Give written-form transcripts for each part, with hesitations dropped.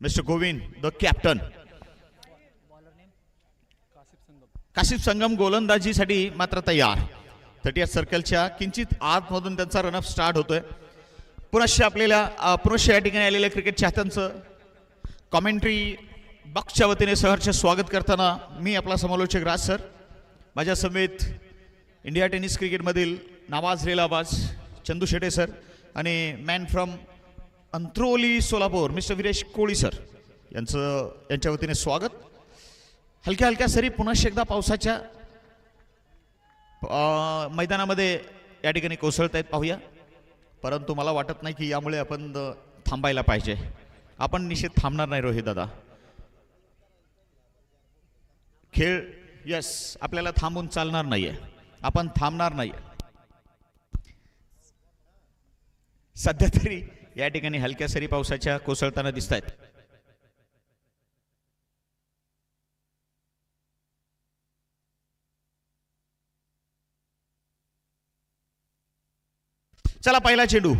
Mister Govind the captain. Kashif Sangam गोलंदाजीसाठी मात्र तयार. 30th सर्कलच्या किंचित आतमधून त्यांचा रनअप स्टार्ट होतोय. पुनश्च या ठिकाणी आलेल्या क्रिकेट चाहत्यांचं कॉमेंट्री बॉक्सच्या वतीने सहर्ष स्वागत करताना मी आपला समालोचक राज सर, माझ्या समेत इंडिया टेनिस क्रिकेटमधील नावाजलेला आवाज चंदू शेटे सर आणि man from Antroli Solapur mister Viresh Koli sir यांच्या वतीने स्वागत. हलक्या हलक्या सरी पुनश्च एकदा पावसाच्या मैदानामध्ये या ठिकाणी कोसळत आहेत पाहूया. परंतु मला वाटत नाही की यामुळे आपण थांबायला पाहिजे. आपण निश्चित थांबणार नाही रोहित दादा. खेळ यस आपल्याला थांबून चालणार नाहीये. आपण थांबणार नाही. सध्या तरी या ठिकाणी हलक्या सरी पावसाच्या कोसळताना दिसत आहेत. चला पहिला चेंडू.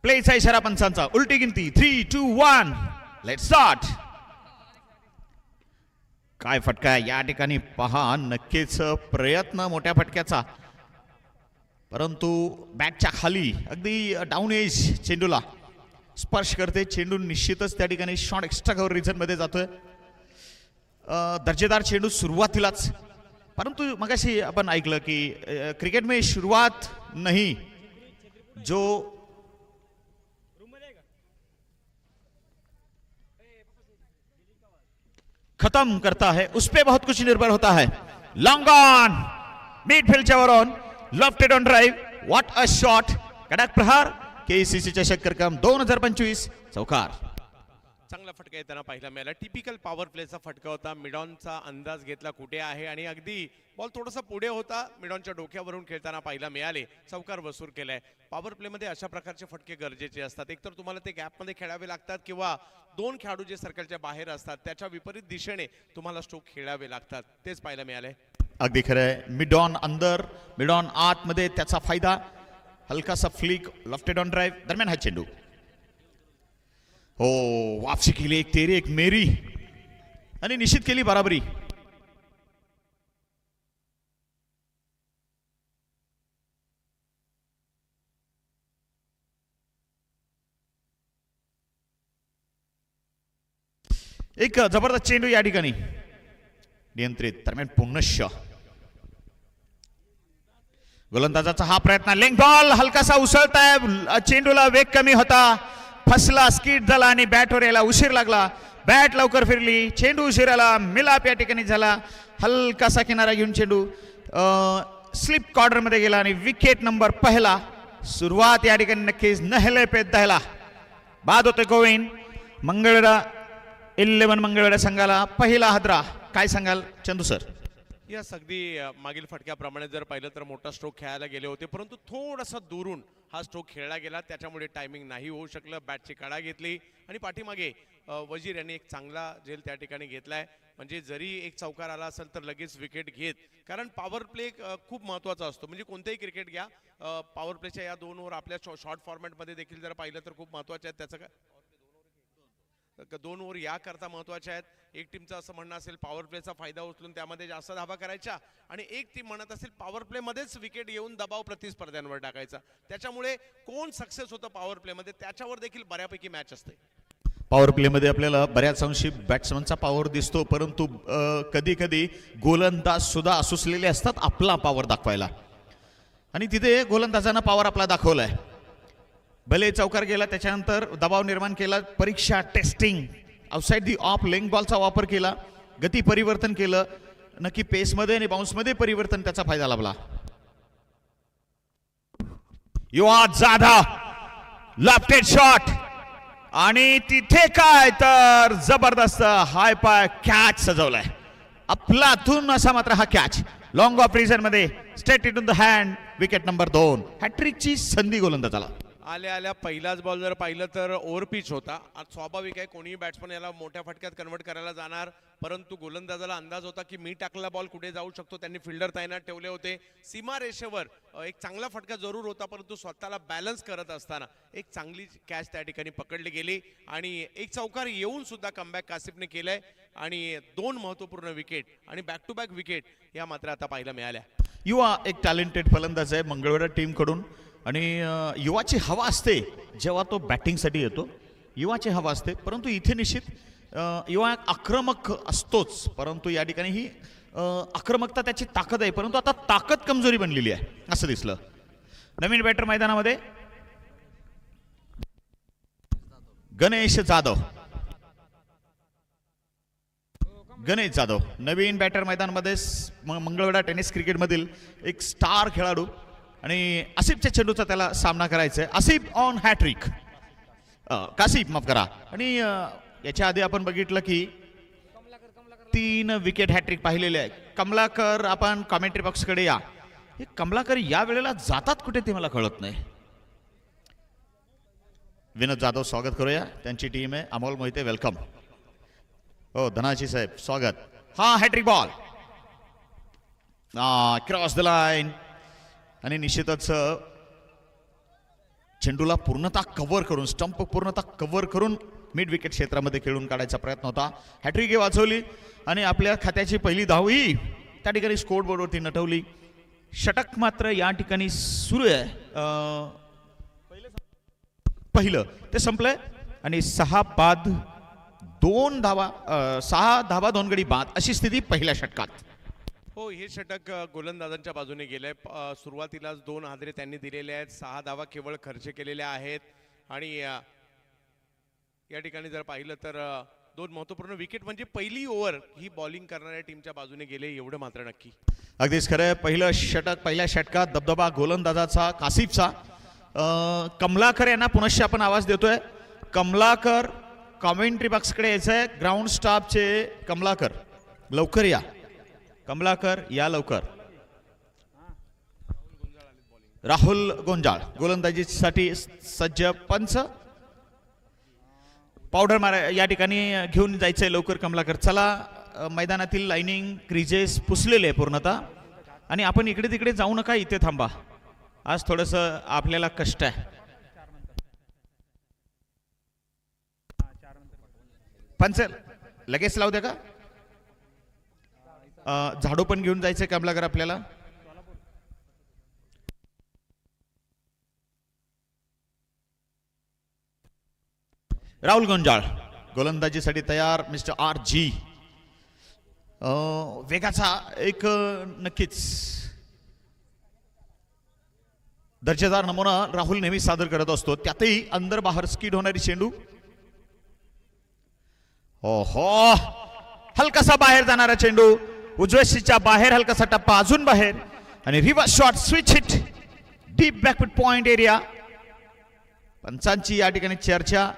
प्लेचा इशारा पंचांचा. उलटी गिनती 3, 2, 1 लेट स्टार्ट. काय फटका या ठिकाणी पहा. नक्कीच प्रयत्न मोठ्या फटक्याचा, परंतु बॅटच्या खाली अगदी डाऊन एज चेंडूला स्पर्श करते. चेंडू निश्चितच त्या ठिकाणी शॉट एक्स्ट्रा कव्हर रिझन मध्ये जातोय. दर्जेदार चेंडू सुरुवातीलाच, परंतु मगाशी आपण ऐकलं की क्रिकेट में शुरुआत नहीं जो खत्म करता है उस पे बहुत कुछ निर्भर होता है. लॉन्ग ऑन मिडफील्डच्या वरून left on drive. What a shot. कडक प्रहार. केसीसी चषक कार्यक्रम 2025 चौकार. चांगला फटका येताना पाहिला मिळाला. टिपिकल पॉवर प्लेचा फटका होता. मिडॉनचा अंदाज घेतला कुठे आहे आणि अगदी बॉल थोडासा पुढे होता. मिडॉनच्या डोक्यावरून खेळताना पाहिला मिळाले. चौकार वसूल केलाय. पॉवर प्ले मध्ये अशा प्रकारचे फटके गरजेचे असतात. एकतर तुम्हाला ते गॅप मध्ये खेळावे लागतात किंवा दोन खेळाडू जे सर्कलच्या बाहेर असतात त्याच्या विपरीत दिशेने तुम्हाला स्ट्रोक खेळावे लागतात. तेच पाहायला मिळाले. अगदी खरंय. मिडॉन अंदर, मिडॉन आतमध्ये त्याचा फायदा. हलकासा फ्लिक लेफ्ट ऑन ड्राइव्ह दरम्यान हा चेंडू. हो, वापसी केली. एक तेरी एक मेरी आणि निश्चित केली बराबरी. एक जबरदस्त चेंडू या ठिकाणी नियंत्रित. दरम्यान पुनश्च गोलंदाजाचा हा प्रयत्न. लेंग बॉल हलकासा उसळताय. चेंडूला वेग कमी होता. फसला, स्किट झाला आणि बॅटवर यायला उशीर लागला. बॅट लवकर फिरली. चेंडू उशीर आला. मिलाप या ठिकाणी झाला. हलकासा किनारा घेऊन चेंडू स्लिप कॉर्डर मध्ये गेला आणि विकेट नंबर पहिला. सुरुवात या ठिकाणी नक्कीच नहले पे दहला बाद होते. गोविंद मंगळवेढा 11 मंगळवेढा संघाला पहिला हादरा. काय सांगाल चंदू सर. यस, अगदी मागील फटक्याप्रमाणे जर पाहिलं तर मोठा स्ट्रोक खेळायला गेले होते, परंतु थोडासा दुरून हा स्ट्रोक खेळला गेला. त्याच्यामुळे टायमिंग नाही होऊ शकलं. बॅटची कडा घेतली आणि पाठीमागे वजीर यांनी एक चांगला झेल त्या ठिकाणी घेतलाय. म्हणजे जरी एक चौकार आला असेल तर लगेच विकेट घेत. कारण पॉवर प्ले खूप महत्त्वाचा असतो. म्हणजे कोणतेही क्रिकेट घ्या, पॉवर प्लेच्या या 2 ओव्हर आपल्या शॉर्ट फॉर्मॅटमध्ये देखील जर पाहिलं तर खूप महत्त्वाचे आहेत. त्याचं काय 2 ओव्हर या करता महत्वाचे आहेत. एक टीमचं असं म्हणणं असेल पॉवर प्लेचा फायदा उचलून त्यामध्ये जास्त धावा करायच्या आणि एक टीम म्हणत असेल पॉवर प्ले मध्येच विकेट येऊन दबाव प्रतिस्पर्ध्यांवर टाकायचा. त्याच्यामुळे कोण सक्सेस होतं पॉवर प्ले मध्ये त्याच्यावर देखील बऱ्यापैकी मॅच असते. पॉवर प्ले मध्ये आपल्याला बऱ्याच अंशी बॅट्समनचा पॉवर दिसतो, परंतु कधी कधी गोलंदाज सुद्धा असुसलेले असतात आपला पॉवर दाखवायला. आणि तिथे गोलंदाजांना पॉवर आपला दाखवलाय. भले चौकार गेला, त्याच्यानंतर दबाव निर्माण केला. परीक्षा testing outside the off length बॉलचा वापर केला. गती परिवर्तन केलं. नक्की पेसमध्ये आणि बाउन्समध्ये परिवर्तन त्याचा फायदा लाभला. युवा जाधा लेफ्ट शॉट आणि तिथे काय तर जबरदस्त हाय पाय कॅच सजवलाय. अफलातून असा मात्र हा कॅच लॉंग ऑफ रिझन मध्ये straight it in the hand. Wicket number 2. हॅट्रिकची संधी गोलंदाजाला. आल्या आल्या पहिलाच बॉल जर पाहिलं तर ओव्हर पिच होता. आज स्वाभाविक आहे कोणीही बॅट्समन याला मोठ्या फटक्यात कन्वर्ट करायला जाणार, परंतु गोलंदाजाला अंदाज होता की मी टाकलेला बॉल कुठे जाऊ शकतो. त्यांनी फिल्डर तैनात ठेवले होते. सीमा रेषेवर एक चांगला फटका जरूर होता, परंतु स्वतःला बॅलन्स करत असताना एक चांगली कॅच त्या ठिकाणी पकडली गेली आणि एक चौकार येऊन सुद्धा कमबॅक कासिफने केलंय आणि 2 महत्त्वपूर्ण विकेट आणि बॅक टू बॅक विकेट या मात्र आता पाहायला मिळाल्या. युवा एक टॅलेंटेड फलंदाज आहे मंगळवेढा टीमकडून आणि युवाची हवा असते जेव्हा तो बॅटिंगसाठी येतो. युवाची हवा असते, परंतु इथे निश्चित युवा आक्रमक असतोच, परंतु या ठिकाणी ही आक्रमकता त्याची ताकद आहे, परंतु आता ताकद कमजोरी बनलेली आहे असं दिसलं. नवीन बॅटर मैदानामध्ये गणेश जाधव. गणेश जाधव नवीन बॅटर मैदानामध्ये मंगळवेढा टेनिस क्रिकेटमधील एक स्टार खेळाडू आणि आसिफच्या चेंडूचा त्याला सामना करायचा आहे. आसिफ ऑन हॅट्रिक, कासिफ माफ करा. आणि याच्या आधी आपण बघितलं की 3 विकेट हॅट्रिक पाहिलेले आहे. कमलाकर, आपण कॉमेंट्री बॉक्सकडे या. हे कमलाकर या वेळेला जातात कुठे ते मला कळत नाही. विनोद जाधव स्वागत करूया, त्यांची टीम आहे. अमोल मोहिते वेलकम. हो धनाजी साहेब स्वागत. हा hattrick ball cross the line आणि निश्चितच चेंडूला पूर्णतः कव्हर करून, स्टंप पूर्णतः कव्हर करून मिड विकेट क्षेत्रामध्ये खेळून काढायचा प्रयत्न होता. हॅट्रिक वाचवली आणि आपल्या खात्याची पहिली धावही त्या ठिकाणी स्कोर बोर्डवरती नटवली. षटक मात्र या ठिकाणी सुरू आहे. पहिलं ते संपलंय आणि 6 बाद 2 धावा, 6 धावा 2 गडी बाद अशी स्थिती पहिल्या षटकात. हो, हे षटक गोलंदाजांच्या बाजूने गेलंय. सुरुवातीलाच 2 हादरे त्यांनी दिलेले आहेत. 6 धावा केवळ खर्च केलेल्या आहेत आणि या ठिकाणी जर पाहिलं तर 2 महत्त्वपूर्ण विकेट म्हणजे पहिली ओव्हर ही बॉलिंग करणाऱ्या टीमच्या बाजूने गेले, एवढं मात्र नक्की. अगदीच खरं. पहिलं षटक, पहिल्या षटकात दबदबा गोलंदाजाचा कासिफचा. कमलाकर यांना पुनश्च आपण आवाज देतोय. कमलाकर कॉमेंट्री बॉक्सकडे यायचंय. ग्राउंड स्टाफचे कमलाकर लवकर या. कमलाकर या लवकर. राहुल गोंजाळ गोलंदाजीसाठी सज्ज. पंच पावडर मारा या ठिकाणी घेऊन जायचंय लवकर कमलाकर. चला, मैदानातील लाइनिंग क्रीजेस पुसलेले आहे पूर्णतः आणि आपण इकडे तिकडे जाऊ नका, इथे थांबा. आज थोडंसं आपल्याला कष्ट आहे. पंच लगेच लावू द्या का? झाडू पण घेऊन जायचंय कमलाकर आपल्याला. राहुल गोंजाळ गोलंदाजीसाठी तयार. मिस्टर आर जी वेगाचा एक नक्कीच दर्जेदार नमुना राहुल नेहमी सादर करत असतो. त्यातही अंदर बाहेर स्किड होणारी चेंडू. ओहो, हलकासा बाहेर जाणारा चेंडू, उजव्या बाहेर हलकासा टप्पा, अजून बाहेर आणि reverse shot, switch hit, deep back foot point area. पंचांची या ठिकाणी चर्चा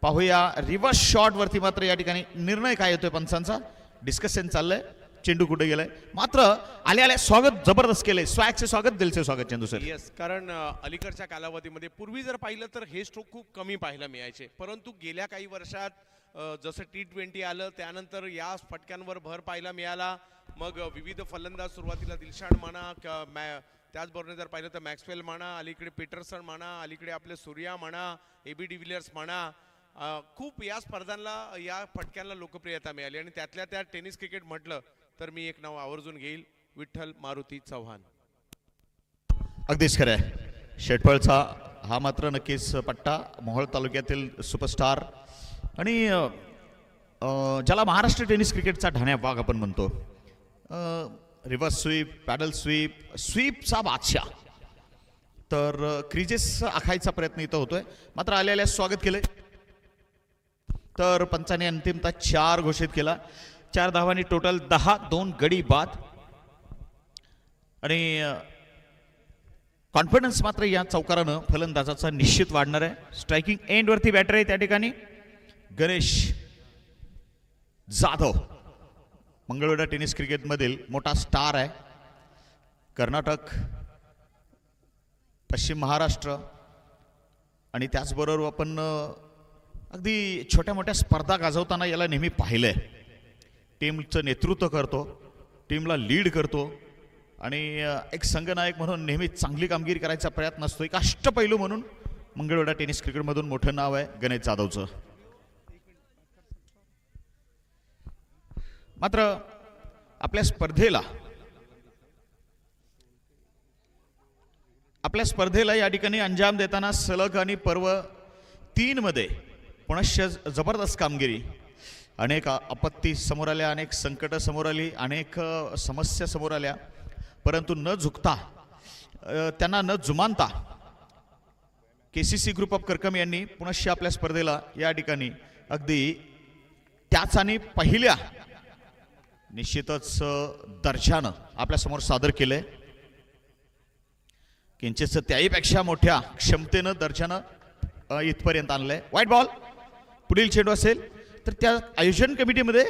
पाहूया. रिव्हर्स शॉट वरती मात्र या ठिकाणी निर्णय काय येतोय पंचांचा, डिस्कशन चाललंय. चेंडू कुठे गेलाय, मात्र आले आले स्वागत जबरदस्त केले. स्वॅगचे स्वागत, दिलचे स्वागत चेंडू सर. येस, कारण अलीकडच्या कालावधीमध्ये पूर्वी जर पाहिलं तर हे स्ट्रोक खूप कमी पाहायला मिळायचे, परंतु गेल्या काही वर्षात जसं T20 आलं त्यानंतर या फटक्यांवर भर पाहायला मिळाला. मग विविध फलंदाज, सुरुवातीला दिलशान म्हणा, त्याचबरोबर जर पाहिलं तर मॅक्सवेल म्हणा, अलीकडे पीटरसन म्हणा, अलीकडे आपले सूर्या म्हणा, AB डिव्हिलियर्स म्हणा, खूप या स्पर्धांना, या फटक्यांना लोकप्रियता मिळाली. आणि त्यातल्या त्यात टेनिस क्रिकेट म्हटलं तर मी एक नाव आवर्जून घेईल, विठ्ठल मारुती चव्हाण. अगदीच खरं आहे. शेटपळचा हा मात्र नक्कीच पट्टा, मोहोळ तालुक्यातील सुपरस्टार आणि ज्याला महाराष्ट्र टेनिस क्रिकेटचा ढाण्या वाघ आपण म्हणतो. रिव्हर्स स्वीप, पॅडल स्वीप, स्वीपचा बादशाह. तर क्रीजेस आखायचा प्रयत्न इथं होतोय, मात्र आलेल्या स्वागत केलंय. तर पंचाने अंतिमतः 4 घोषित केला. 4 धावांनी टोटल 10, 2 गडी बाद. आणि कॉन्फिडन्स मात्र या चौकारानं फलंदाजाचा निश्चित वाढणार आहे. स्ट्रायकिंग एंड वरती बॅटर आहे त्या ठिकाणी गणेश जाधव, मंगळवेढा टेनिस क्रिकेटमधील मोठा स्टार आहे. कर्नाटक, पश्चिम महाराष्ट्र आणि त्याचबरोबर आपण अगदी छोट्या मोठ्या स्पर्धा गाजवताना याला नेहमी पाहिलंय. टीमचं नेतृत्व करतो, टीमला लीड करतो आणि एक संघनायक म्हणून नेहमी चांगली कामगिरी करायचा प्रयत्न असतो. एक अष्टपैलू म्हणून मंगळवेढा टेनिस क्रिकेटमधून मोठं नाव आहे गणेश जाधवचं. मात्र आपल्या स्पर्धेला या ठिकाणी अंजाम देताना सलग आणि पर्व 3 मध्ये पुनश्च जबरदस्त कामगिरी. अनेक आपत्ती समोर आल्या, अनेक संकट समोर आली, अनेक समस्या समोर आल्या, परंतु न झुकता त्यांना न जुमानता केसीसी ग्रुप ऑफ करकम यांनी पुनश्च आपल्या स्पर्धेला या ठिकाणी अगदी त्याच आणि पहिल्या निश्चितच दर्जानं आपल्या समोर सादर केलंय. किंचित त्याहीपेक्षा मोठ्या क्षमतेनं दर्जानं इथपर्यंत आणलंय. व्हाईट बॉल पुढील चेंडू असेल तर त्या आयोजन कमिटीमध्ये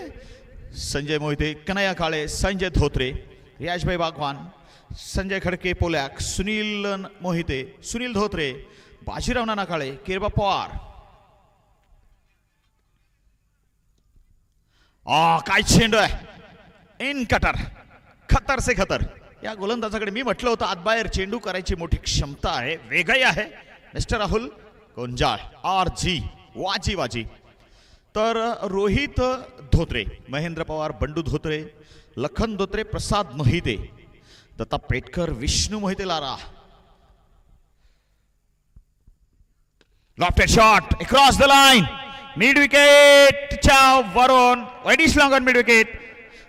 संजय मोहिते, कन्हैया काळे, संजय धोत्रे, रियाजभाई बागवान, संजय खडके पोलॅक, सुनील मोहिते, सुनील धोत्रे, बाजीराव नाना काळे, किरबा पवार. काय चेंडू आहे, इन कटर, खतर से खतर. या गोलंदाजाकडे मी म्हटलं होतं आतबाहेर चेंडू करायची मोठी क्षमता आहे, वेगही आहे. मिस्टर राहुल गोंजाळ, RG वाजी. तर Rohit Dhotre, Mahendra Pawar, Bandu Dhotre, Lakhan Dhotre, Prasad Mohite, Datta Petkar, Vishnu Mohite Lara. Lofted shot across the line, mid विकेटच्या वरून, wideish long on mid wicket,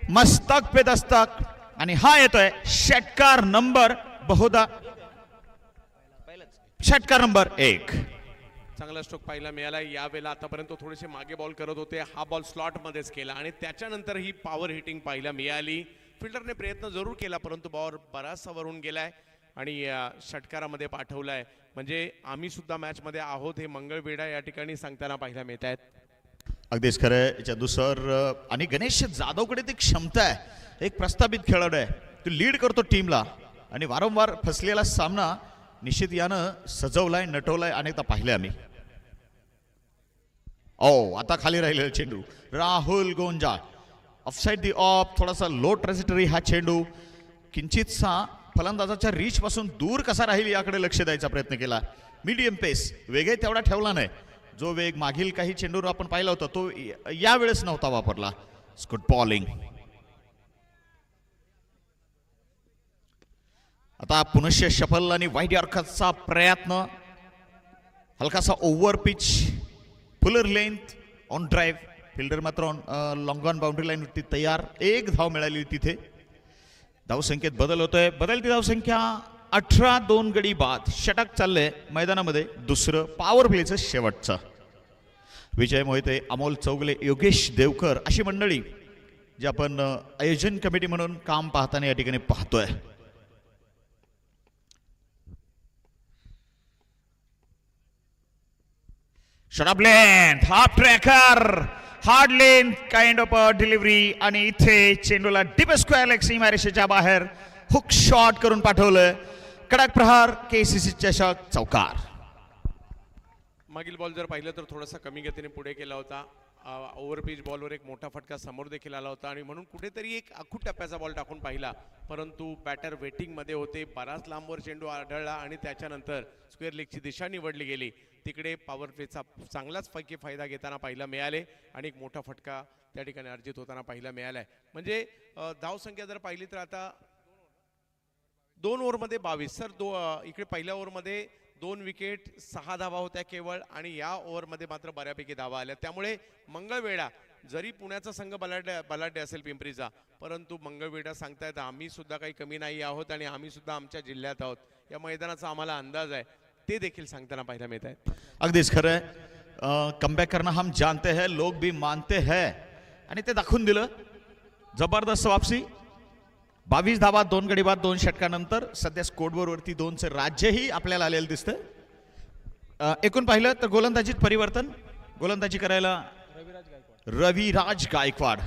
मस्तक पे दस्तक. आणि हा येतोय षटकार नंबर बहुधा षटकार नंबर 1. चांगला स्ट्रोक पाहायला मिळाला. यावेळेला आतापर्यंत थोडेसे मागे बॉल करत होते, हा बॉल स्लॉट मध्येच केला आणि त्याच्यानंतर ही पॉवर हिटिंग पाहायला मिळाली. फिल्डरने प्रयत्न जरूर केला परंतु बॉल बराचसा वरून गेलाय आणि षटकारामध्ये पाठवलाय. म्हणजे आम्ही सुद्धा मॅच मध्ये आहोत हे मंगळवेढा या ठिकाणी सांगताना पाहायला मिळत आहेत. अगदीच खरं आहे. जादूसर आणि गणेश जाधवकडे ती क्षमता आहे, एक प्रस्थापित खेळाडू आहे, तो लीड करतो टीमला आणि वारंवार फसलेला सामना निश्चित यानं सजवलाय, नटवलाय, अनेकदा पाहिले आम्ही. आता खाली राहिलेला चेंडू, राहुल गोंजाळ ऑफसाइड दी ऑफ, थोडासा लो ट्रॅजेक्टरी हा चेंडू, किंचितसा फलंदाजाच्या रीच पासून दूर कसा राहील याकडे लक्ष द्यायचा प्रयत्न केला. मीडियम पेस, वेगही तेवढा ठेवला नाही. जो वेग मागील काही चेंडूवर आपण पाहिला होता तो यावेळेस नव्हता वापरला. Good bowling. आता पुनश्च शफल आणि वाईड यॉर्करचा प्रयत्न, हलकासा over pitch, fuller length on drive, fielder मात्र on long on boundary line वरती तयार. 1 धाव मिळाली तिथे. धावसंख्येत बदल होतोय, बदलती धावसंख्या 18, 2 गडी बाद. षटक चाललंय मैदानामध्ये, दुसरं पॉवर प्लेचं शेवटचं. विजय मोहिते, अमोल चौगले, योगेश देवकर अशी मंडळी जे आपण आयोजन कमिटी म्हणून काम पाहताना या ठिकाणी पाहतोय. Shot of length, half tracker, hard length kind of delivery आणि इथे चेंडूला डीप स्क्वेअर लेग सीमारेषेच्या बाहेर हुक शॉट करून पाठवलं. कडक प्रहार, केसीसी चषक चौकार. मागील बॉल जर पाहिलं तर थोडासा कमी गतीने पुढे केला होता. ओव्हर पिच बॉलवर एक मोठा फटका समोर देखील आला होता आणि म्हणून कुठेतरी एक आखूट टप्प्याचा बॉल टाकून पाहिला, परंतु बॅटर वेटिंग मध्ये होते. बराच लांबवर चेंडू आढळला आणि त्याच्यानंतर स्क्वेअर लेगची दिशा निवडली गेली. तिकडे पॉवर प्लेचा चांगलाच पैकी फायदा घेताना पाहायला मिळाले आणि एक मोठा फटका त्या ठिकाणी अर्जित होताना पाहायला मिळालाय. म्हणजे धावसंख्या जर पाहिली तर आता 2 ओव्हरमध्ये 22. सर इकडे पहिल्या ओव्हरमध्ये 2 विकेट 6 धावा होत्या केवळ आणि या ओव्हरमध्ये मात्र बऱ्यापैकी धावा आल्या. त्यामुळे मंगळवेढा जरी पुण्याचा संघ बलाढ्य असेल पिंपरीचा, परंतु मंगळवेढा सांगतायत आम्ही सुद्धा काही कमी नाही आहोत आणि आम्ही सुद्धा आमच्या जिल्ह्यात आहोत. या मैदानाचा आम्हाला अंदाज आहे, ते देखील सांगताना पाहायला मिळत आहेत. अगदीच खरं आहे. कमबॅक करना हम जानते हैं, लोग भी मानते हैं आणि ते दाखवून दिलं. जबरदस्त वापसी. 22 धावा, 2 गडी बाद, 2 षटकानंतर सध्या स्कोरबोर्ड वरती 2चं राज्यही आपल्याला आलेलं दिसतंय. एकूण पाहिलं तर गोलंदाजीत परिवर्तन, गोलंदाजी करायला रविराज गायकवाड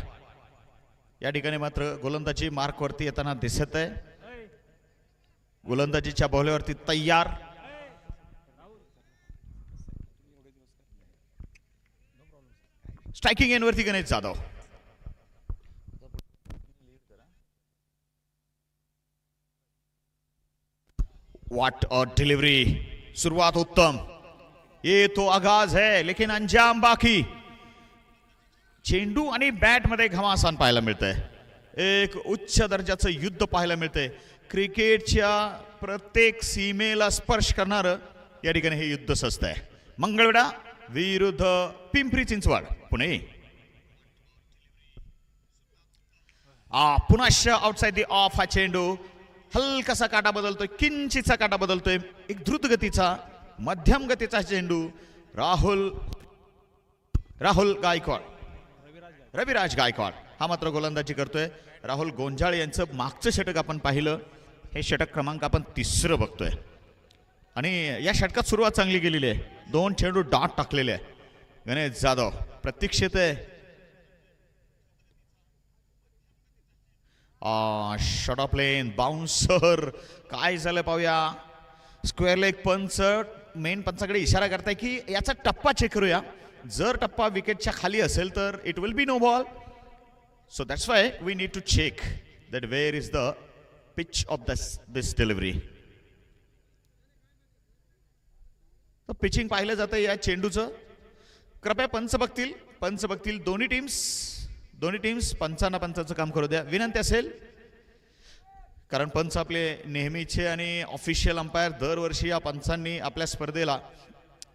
या ठिकाणी मात्र गोलंदाजी मार्क वरती येताना दिसत आहे. गोलंदाजीच्या बॉलवरती तयार. स्ट्रायकिंग एंडवरती Ganesh Jadhav. What a delivery. सुरुवात उत्तम. ये तो आगाज है लेकिन अंजाम बाकी. चेंडू आणि बॅट मध्ये घमासान पाहायला मिळतंय. एक उच्च दर्जाचं युद्ध पाहायला मिळतंय. क्रिकेटच्या प्रत्येक सीमेला स्पर्श करणारं या ठिकाणी हे युद्ध सजतंय. मंगळवेढा विरुद्ध पिंपरी चिंचवड पुणे. पुन्हा आउटसाइड दी ऑफ हा चेंडू. हलकासा काटा बदलतोय, किंचितचा काटा बदलतोय. एक द्रुत गतीचा मध्यम गतीचा चेंडू. राहुल गायकवाड, रविराज गायकवाड हा मात्र गोलंदाजी करतोय. राहुल गोंजाळे यांचं मागचं षटक आपण पाहिलं. हे षटक क्रमांक आपण 3रं बघतोय आणि या षटकात सुरुवात चांगली गेलेली आहे. 2 चेंडू डॉट टाकलेले आहे. गणेश जाधव प्रतीक्षेत आहे. Shot of lane bouncer. काय झालं पाहूया. स्क्वेअर लेग पंच. मेन पंचाकडे इशारा करताय की याचा टप्पा चेक करूया. जर टप्पा विकेटच्या खाली असेल तर it will be no ball. So that's why we need to check that where is the pitch of this delivery. Pitching पाहिलं जातं या चेंडूचं. कृपया पंच बघतील. दोन्ही टीम्स पंचाचं काम करू द्या विनंती असेल. कारण पंच आपले नेहमीचे आणि ऑफिशियल अंपायर. दरवर्षी या पंचांनी आपल्या स्पर्धेला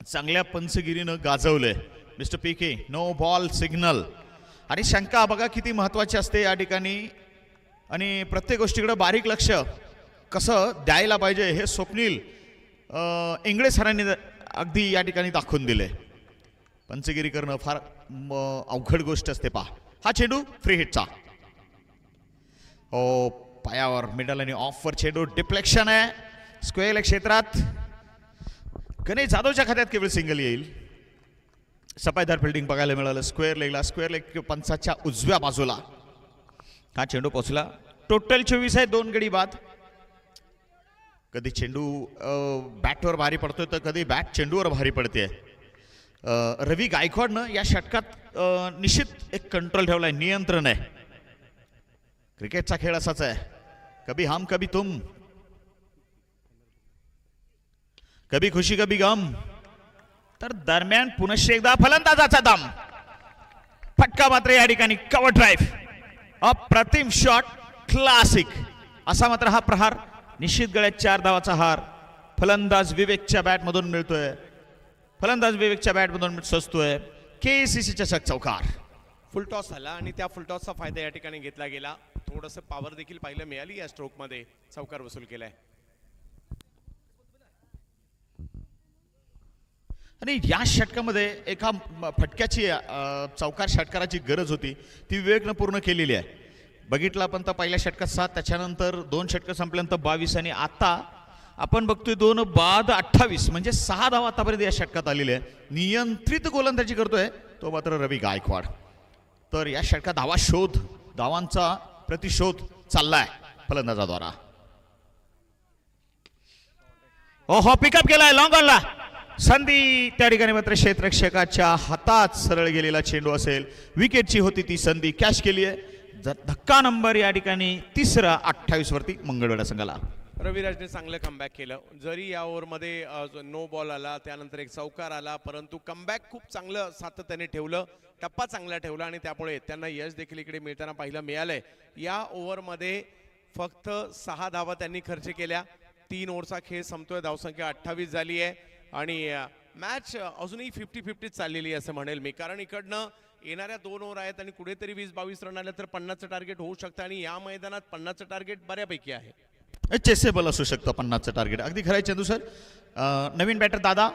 चांगल्या पंचगिरीनं गाजवलंय. मिस्टर पीके नो बॉल सिग्नल. आणि शंका बघा किती महत्वाची असते या ठिकाणी. आणि प्रत्येक गोष्टीकडे बारीक लक्ष कसं द्यायला पाहिजे हे स्वप्नील इंगळे सरांनी अगदी या ठिकाणी दाखवून दिले. पंचगिरी करणं फार अवघड गोष्ट असते. पहा हा चेंडू फ्री हिटचा. पायावर मिडल आणि ऑफवर चेंडू. डिफ्लेक्शन आहे. स्क्वेअर लेग क्षेत्रात. गणेश जाधवच्या खात्यात केवळ सिंगल येईल. सफाईदार फिल्डिंग बघायला मिळालं स्क्वेअर लेग पंचाच्या उजव्या बाजूला हा चेंडू पोहोचला. टोटल 24 आहे. 2 गडी बाद. कधी चेंडू बॅटवर भारी पडतोय तर कधी बॅट चेंडूवर भारी पडते. रवी गायकवाडनं या षटकात निश्चित एक कंट्रोल ठेवलाय. नियंत्रण आहे. क्रिकेटचा खेळ असाच आहे. कभी हम कभी तुम, कभी खुशी कभी गम. तर दरम्यान पुनश्च एकदा फलंदाजाचा दम. फटका मात्र या ठिकाणी कव्हर ड्राईव्ह. अप्रतिम शॉट. क्लासिक असा मात्र हा प्रहार. निश्चित गळ्यात 4 धावाचा हार फलंदाज विवेकच्या बॅटमधून मिळतोय. सजतोय. KCC चषक चौकार. फुलटॉस झाला आणि त्या फुलटॉसचा फायदा या ठिकाणी घेतला गेला. थोडंसं पॉवर देखील पाहायला मिळाली या स्ट्रोकमध्ये. चौकार वसूल केलाय. आणि या षटकामध्ये एका फटक्याची चौकार षटकाराची गरज होती. ती विवेकनं पूर्ण केलेली आहे. बघितलं आपण तर पहिल्या षटकात 7, त्याच्यानंतर 2 षटकं संपल्यानंतर 22 आणि आता आपण बघतोय 2 बाद 28 म्हणजे 6 धावा आतापर्यंत या षटकात आलेले आहे. नियंत्रित गोलंदाजी करतोय तो मात्र रवी गायकवाड. तर या षटकात धावांचा प्रतिशोध चाललाय फलंदाजाद्वारा. पिकअप केलाय लॉंग ऑनला. संधी त्या ठिकाणी मात्र क्षेत्ररक्षकाच्या हातात सरळ गेलेला चेंडू असेल. विकेटची होती ती संधी. कॅश केली आहे. धक्का नंबर या ठिकाणी 3रा 28 वरती मंगळवेढा संघाला. रविराजने चांगलं कमबॅक केलं. जरी या ओव्हरमध्ये नो बॉल आला, त्यानंतर एक चौकार आला, परंतु कमबॅक खूप चांगलं सातत्याने ठेवलं. टप्पा चांगला ठेवला आणि त्यामुळे त्यांना यश देखील इकडे मिळताना पाहायला मिळालंय. या ओव्हरमध्ये फक्त 6 धावा त्यांनी खर्च केल्या. 3 ओव्हरचा खेळ संपतोय. धावसंख्या 28 झाली आहे आणि मॅच अजूनही 50-50 चाललेली असं म्हणेल मी. कारण इकडनं येणाऱ्या 2 ओव्हर आहेत आणि कुठेतरी 20-22 रन आले तर 50चं टार्गेट होऊ शकतं आणि या मैदानात 50चं टार्गेट बऱ्यापैकी आहे. चेसेबल असू शकतं 50चं टार्गेट. अगदी खरं आहे चंदू सर. नवीन बॅटर दादा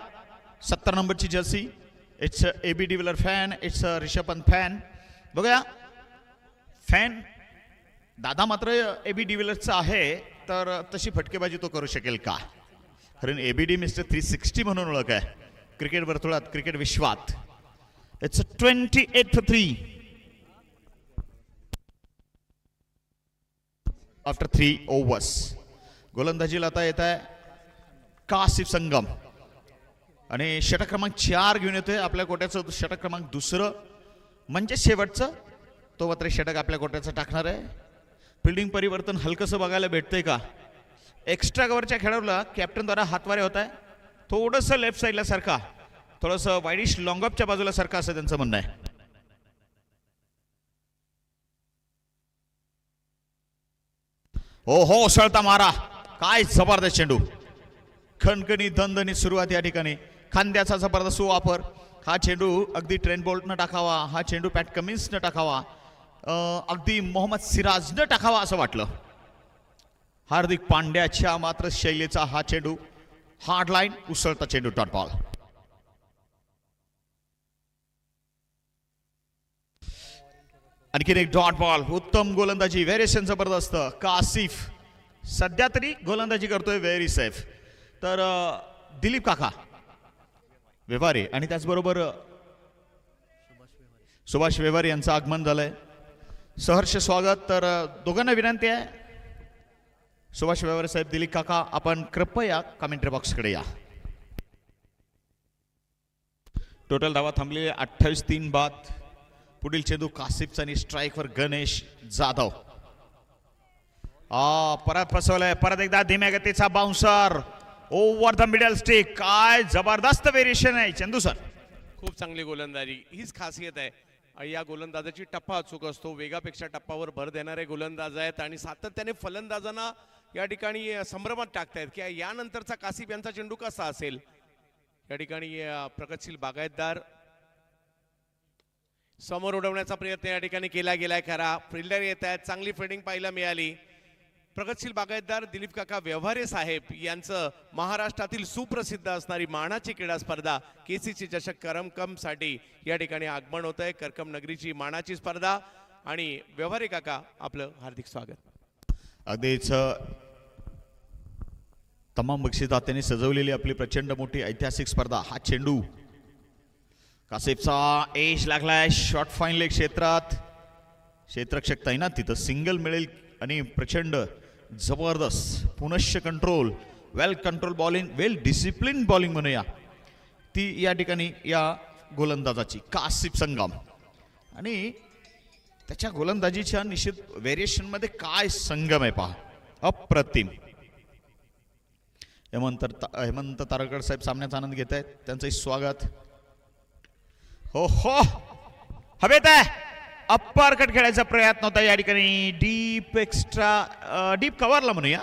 70 नंबरची jersey. It's AB de Villiers fan. It's Rishabh Pant fan. बघूया फॅन दादा मात्र AB डिव्हिलरचा आहे तर तशी फटकेबाजी तो करू शकेल का. कारण ABD मिस्टर 360 म्हणून ओळख आहे क्रिकेट वर्तुळात, क्रिकेट विश्वात. It's 28 for 3 after 3 overs. गोलंदाजीला आता येत आहे कासिफ संगम आणि षटक क्रमांक 4 घेऊन येतोय. आपल्या कोट्याचं षटक क्रमांक 2. म्हणजे शेवटचं तो मात्र षटक आपल्या गोट्याचं टाकणार आहे. फिल्डिंग परिवर्तन हलकंसं बघायला भेटतंय का? एक्स्ट्रा कव्हरच्या खेळाडूला कॅप्टनद्वारा हातवारे होत आहे. थोडंसं लेफ्ट साईडला सारखा, थोडंसं वाईडिश लॉंगअपच्या बाजूला सारखा असं त्यांचं म्हणणं आहे. हो हो, उसळता मारा, काय जबरदस्त चेंडू. खणखणी दणदणीत सुरुवात या ठिकाणी, खांद्याचा जबरदस्त वापर. हा चेंडू अगदी ट्रेंट बोल्ट न टाकावा, हा चेंडू पॅट कमिन्स न टाकावा, अगदी मोहम्मद सिराज न टाकावा असं वाटलं. हार्दिक पांड्याच्या मात्र शैलीचा हा चेंडू, हार्ड लाईन, उसळता चेंडू, डॉट बॉल. आणखीन एक डॉट बॉल. उत्तम गोलंदाजी, व्हेरिएशन जबरदस्त. कासिफ सध्या तरी गोलंदाजी करतोय व्हेरी सेफ. तर दिलीप काका व्यवहारे आणि त्याचबरोबर सुभाष व्यवहारे यांचं आगमन झालंय. सहर्ष स्वागत. तर दोघांना विनंती आहे, सुभाष व्यवहारे साहेब, दिलीप काका, आपण कृपया कमेंट्री बॉक्सकडे या. टोटल धावा थांबलेले 28-3 बाद. पुढील चेंडू कासिफचा आणि स्ट्राईकवर गणेश जाधव. परत फसवलंय, परत एकदा धीम्या गतीचा bouncer over the middle stick. काय जबरदस्त व्हेरिएशन आहे चंदू सर. खूप चांगली गोलंदाजी, हीच खासियत आहे या गोलंदाजाची. टप्पा अचूक असतो, वेगापेक्षा टप्पावर भर देणारे गोलंदाज आहेत आणि सातत्याने फलंदाजांना या ठिकाणी संभ्रमात टाकतायत की यानंतरचा कासिफ यांचा चेंडू कसा असेल. या ठिकाणी प्रगतशील बागायतदार समोर उडवण्याचा प्रयत्न या ठिकाणी केला गेलाय खरा. फिल्डर येत आहेत, चांगली फिल्डिंग पाहायला मिळाली. प्रगतशील बागायतदार दिलीप काका व्यवहारे साहेब यांचं महाराष्ट्रातील सुप्रसिद्ध असणारी मानाची क्रीडा स्पर्धा केसीसी चषक करमकम साठी या ठिकाणी आगमन होत आहे. करकम नगरीची मानाची स्पर्धा आणि व्यवहारे काका आपलं हार्दिक स्वागत. अगदीच तमाम बक्षीसदात्यांनी सजवलेली आपली प्रचंड मोठी ऐतिहासिक स्पर्धा. हा चेंडू कासिफचा एज लागलाय शॉर्ट फाईन लेग क्षेत्रात. क्षेत्ररक्षक तैनात तिथं, सिंगल मिळेल आणि प्रचंड जबरदस्त पुनश्च कंट्रोल, वेल कंट्रोल बॉलिंग, वेल डिसिप्लिन बॉलिंग म्हणूया ती या ठिकाणी या गोलंदाजाची. कासिफ संगम आणि त्याच्या गोलंदाजीच्या निश्चित व्हेरिएशन मध्ये काय संगम आहे पहा, अप्रतिम. हेमंत तारळकर साहेब सामन्याचा आनंद घेत आहेत, त्यांचंही स्वागत. हो हो, हवेत आहे. अप्पर कट खेळायचा प्रयत्न होता या ठिकाणी. डीप कव्हरला म्हणूया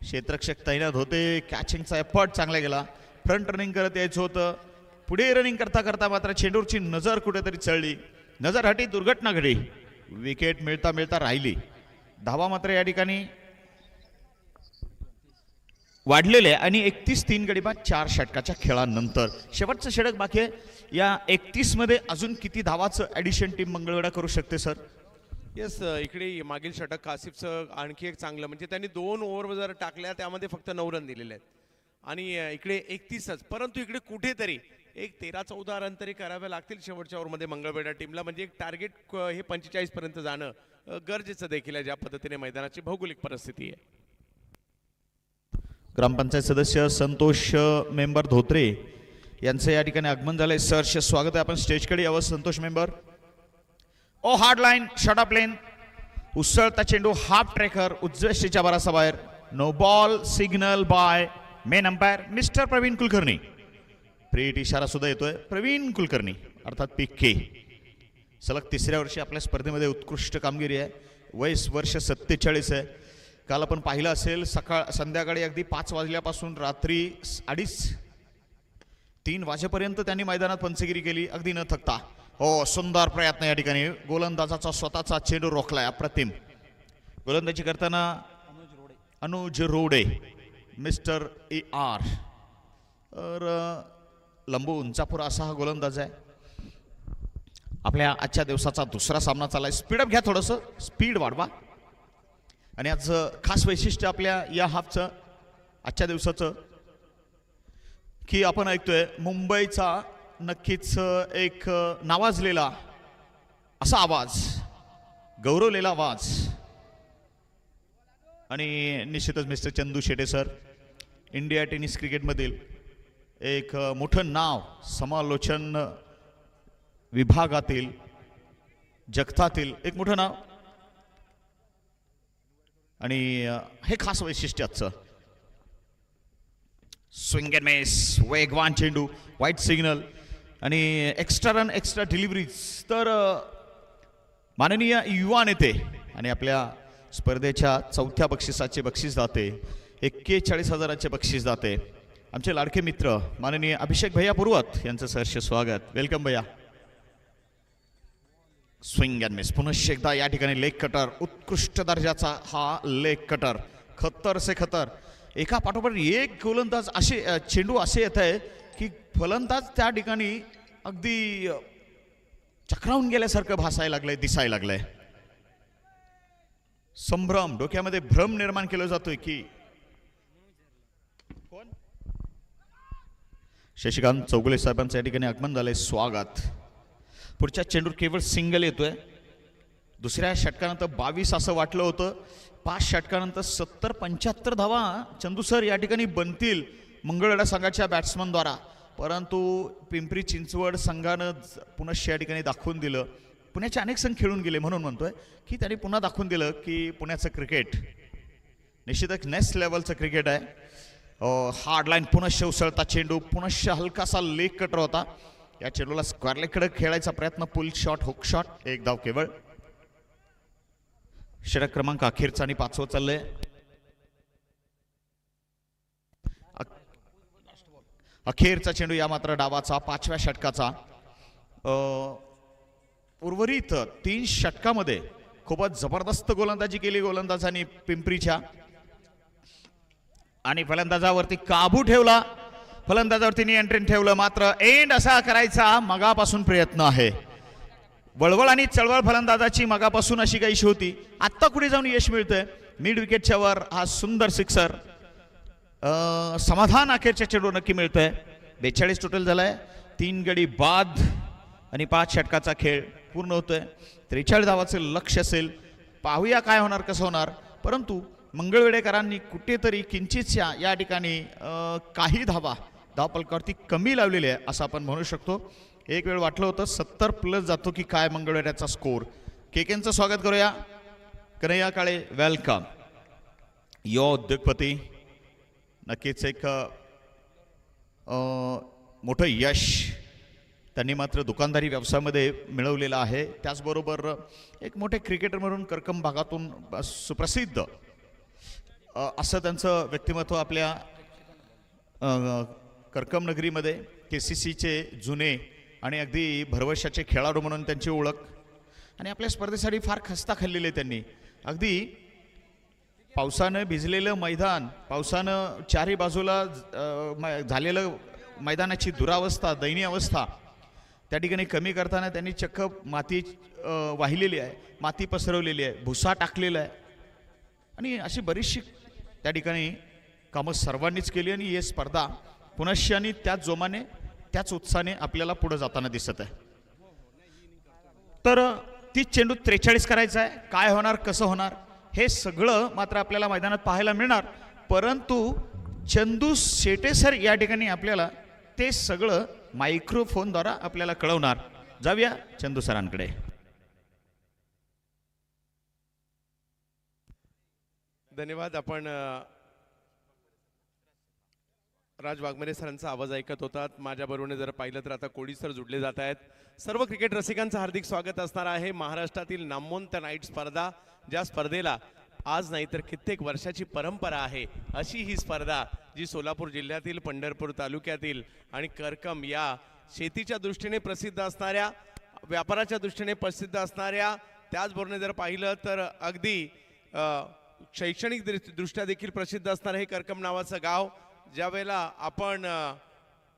क्षेत्ररक्षक तैनात होते. कॅचिंगचा एफर्ट चांगला गेला. फ्रंट रनिंग करत यायचं होतं. पुढे रनिंग करता करता मात्र चेंडूरची नजर कुठेतरी चढली, नजर हटी, दुर्घटना घडली. विकेट मिळता मिळता राहिली. धावा मात्र या ठिकाणी वाढलेले आणि 31-3 गडी बाद 4 षटकाच्या खेळानंतर. शेवटचं षटक बाकी आहे. या 31 मध्ये अजून किती धावाचं ऍडिशन टीम मंगळवेढा करू शकते सर? येस, इकडे मागील षटक कासिफचं आणखी एक चांगलं म्हणजे त्यांनी 2 ओव्हर जर टाकल्या त्यामध्ये फक्त 9 रन दिलेले आहेत आणि इकडे 31च. परंतु इकडे कुठेतरी एक 13-14 रन तरी करावे लागतील शेवटच्या ओव्हरमध्ये मंगळवेढा टीमला. म्हणजे एक टार्गेट हे 45 पर्यंत जाणं गरजेचं देखील आहे, ज्या पद्धतीने मैदानाची भौगोलिक परिस्थिती आहे. ग्रामपंचायत सदस्य संतोष मेंबर धोत्रे यांचं या ठिकाणी आगमन झालंय. सहर्ष स्वागत आहे. आपण स्टेजकडे यावं संतोष मेंबर. ओ hard line, short of length, उसळता चेंडू, हाफ ट्रेकर, उजव्या बरासा बाहेर. No ball signal by main umpire mister Praveen Kulkarni. प्रीट इशारा सुद्धा येतोय. प्रवीण कुलकर्णी अर्थात PK सलग 3ऱ्या वर्षी आपल्या स्पर्धेमध्ये उत्कृष्ट कामगिरी आहे. वय वर्ष 47 आहे. काल आपण पाहिलं असेल संध्याकाळी अगदी 5 वाजल्यापासून रात्री 2:30-3 वाजेपर्यंत त्यांनी मैदानात पंचगिरी केली अगदी न थकता. हो, सुंदर प्रयत्न या ठिकाणी. गोलंदाजाचा स्वतःचा चेंडू रोखलाय, अप्रतिम. गोलंदाजी करताना अनुज रोडे मिस्टर AR. तर लंबू उंचापुरा असा हा गोलंदाज आहे. आपल्या आजच्या दिवसाचा दुसरा सामना चाललाय. स्पीडअप घ्या, थोडंसं स्पीड वाढवा. आणि आज खास वैशिष्ट्य आपल्या या हाफचं आजच्या दिवसाचं की आपण ऐकतोय मुंबईचा नक्कीच एक नावाजलेला असा आवाज, गौरवलेला आवाज आणि निश्चितच mister Chandu Shete sir, India tennis क्रिकेटमधील एक मोठं नाव, समालोचन विभागातील जगतातील एक मोठं नाव आणि हे खास वैशिष्ट्य आजचं. स्विंग अँड मिस, वेगवान चेंडू, व्हाईट सिग्नल आणि एक्स्ट्रा रन, एक्स्ट्रा डिलिव्हरीज. तर माननीय युवा नेते आणि आपल्या स्पर्धेच्या चौथ्या बक्षिसाचे बक्षीसदाते 41,000चे बक्षीसदाते आमचे लाडके मित्र माननीय अभिषेक भैया पुरवत यांचं सहर्ष स्वागत. वेलकम भैया. स्विंग अँड मिस, पुनश्च एकदा या ठिकाणी लेग कटर, उत्कृष्ट दर्जाचा हा लेग कटर, खतर से खतर. एका पाठोपाठ एक गोलंदाज असे चेंडू असे येत आहे की फलंदाज त्या ठिकाणी अगदी चक्रावून गेल्यासारखं भासायला लागलंय, दिसायला लागलंय. संभ्रम, डोक्यामध्ये भ्रम निर्माण केला जातोय की शशिकांत चौगुले साहेबांचं या ठिकाणी आगमन झालंय. स्वागत. पुढच्या चेंडूर केवळ सिंगल येतोय. दुसऱ्या षटकानंतर 22 असं वाटलं होतं. 5 षटकानंतर 70-75 धावा चंदू सर या ठिकाणी बनतील मंगळवेढा संघाच्या बॅट्समनद्वारा, परंतु पिंपरी चिंचवड संघानं पुनश्च या ठिकाणी दाखवून दिलं. पुण्याचे अनेक संघ खेळून गेले म्हणून म्हणतोय की त्यांनी पुन्हा दाखवून दिलं की पुण्याचं क्रिकेट निश्चितच नेक्स्ट लेवलचं क्रिकेट आहे. हार्ड लाईन, पुनश्च उसळता चेंडू, पुनश्च हलकासा लेग कटर होता. या चेंडूला स्क्वेअर लेगकडे खेळायचा प्रयत्न, पुल शॉट, हुक शॉट, एक धाव केवळ. षटक क्रमांक अखेरचा आणि 5वं चाललंय. अखेरचा चेंडू या मात्र डावाचा 5व्या षटकाचा. उर्वरित 3 षटकामध्ये खूपच जबरदस्त गोलंदाजी केली गोलंदाजांनी पिंपरीच्या आणि फलंदाजावरती काबू ठेवला, फलंदाजावरती नियंत्रण ठेवलं. मात्र एंड असा करायचा मगापासून प्रयत्न आहे. वळवळ आणि चळवळ फलंदाजाची मगापासून अशी काहीशी होती. आत्ता कुठे जाऊन यश मिळतंय. मिड विकेटच्या वर हा सुंदर सिक्सर. समाधान अखेरच्या चेंडू नक्की मिळतंय. 42 टोटल झालाय. 3 गडी बाद आणि 5 षटकाचा खेळ पूर्ण होतोय. 43 धावाचं लक्ष असेल. पाहूया काय होणार, कसं होणार. परंतु मंगळवेढेकरांनी कुठेतरी किंचितशा या ठिकाणी काही धावा धावपलकावरती कमी लावलेली आहे असं आपण म्हणू शकतो. एक वेळ वाटलं होतं 70+ जातो की काय मंगळवेढ्याचा स्कोर. केकेंचं स्वागत करूया. कन्हैया काळे, वेलकम. यो उद्योगपती नक्कीच एक मोठं यश त्यांनी मात्र दुकानदारी व्यवसायामध्ये मिळवलेलं आहे. त्याचबरोबर एक मोठे क्रिकेटर म्हणून करकम भागातून सुप्रसिद्ध असं त्यांचं व्यक्तिमत्व आपल्या करकम नगरीमध्ये. KCCचे जुने आणि अगदी भरवशाचे खेळाडू म्हणून त्यांची ओळख आणि आपल्या स्पर्धेसाठी फार खस्ता खाल्लेली आहे त्यांनी. अगदी पावसानं भिजलेलं मैदान, पावसानं चारही बाजूला झालेलं मैदानाची दुरावस्था, दयनीय अवस्था त्या ठिकाणी कमी करताना त्यांनी चक्क माती वाहिलेली आहे, माती पसरवलेली आहे, भुसा टाकलेला आहे आणि अशी बरीचशी त्या ठिकाणी कामं सर्वांनीच केली आणि ही स्पर्धा पुनश्च आणि त्याच जोमाने, त्याच उत्साहाने आपल्याला पुढे जाताना दिसत आहे. तर तीच चेंडू 43 करायचा आहे. काय होणार, कसं होणार हे सगळं मात्र आपल्याला मैदानात पाहायला मिळणार. परंतु चंदू शेटे सर या ठिकाणी आपल्याला ते सगळं मायक्रोफोनद्वारा आपल्याला कळवणार. जाऊया चंदू सरांकडे. धन्यवाद. आपण राज वाघमारे सरांचा आवाज ऐकत होतात. माझ्याबरोबर जर पाहिलं तर आता कोडी सर जुडले जात आहेत. सर्व क्रिकेट रसिकांचं हार्दिक स्वागत असणार आहे. महाराष्ट्रातील नामवंत नाईट स्पर्धा, ज्या स्पर्धेला आज नाही तर कित्येक वर्षाची परंपरा आहे, अशी ही स्पर्धा जी सोलापूर जिल्ह्यातील पंढरपूर तालुक्यातील आणि करकम या शेतीच्या दृष्टीने प्रसिद्ध असणाऱ्या, व्यापाराच्या दृष्टीने प्रसिद्ध असणाऱ्या, त्याचबरोबर जर पाहिलं तर अगदी शैक्षणिक दृष्ट्या देखील प्रसिद्ध असणारं हे करकम नावाचं गाव. ज्या वेळेला आपण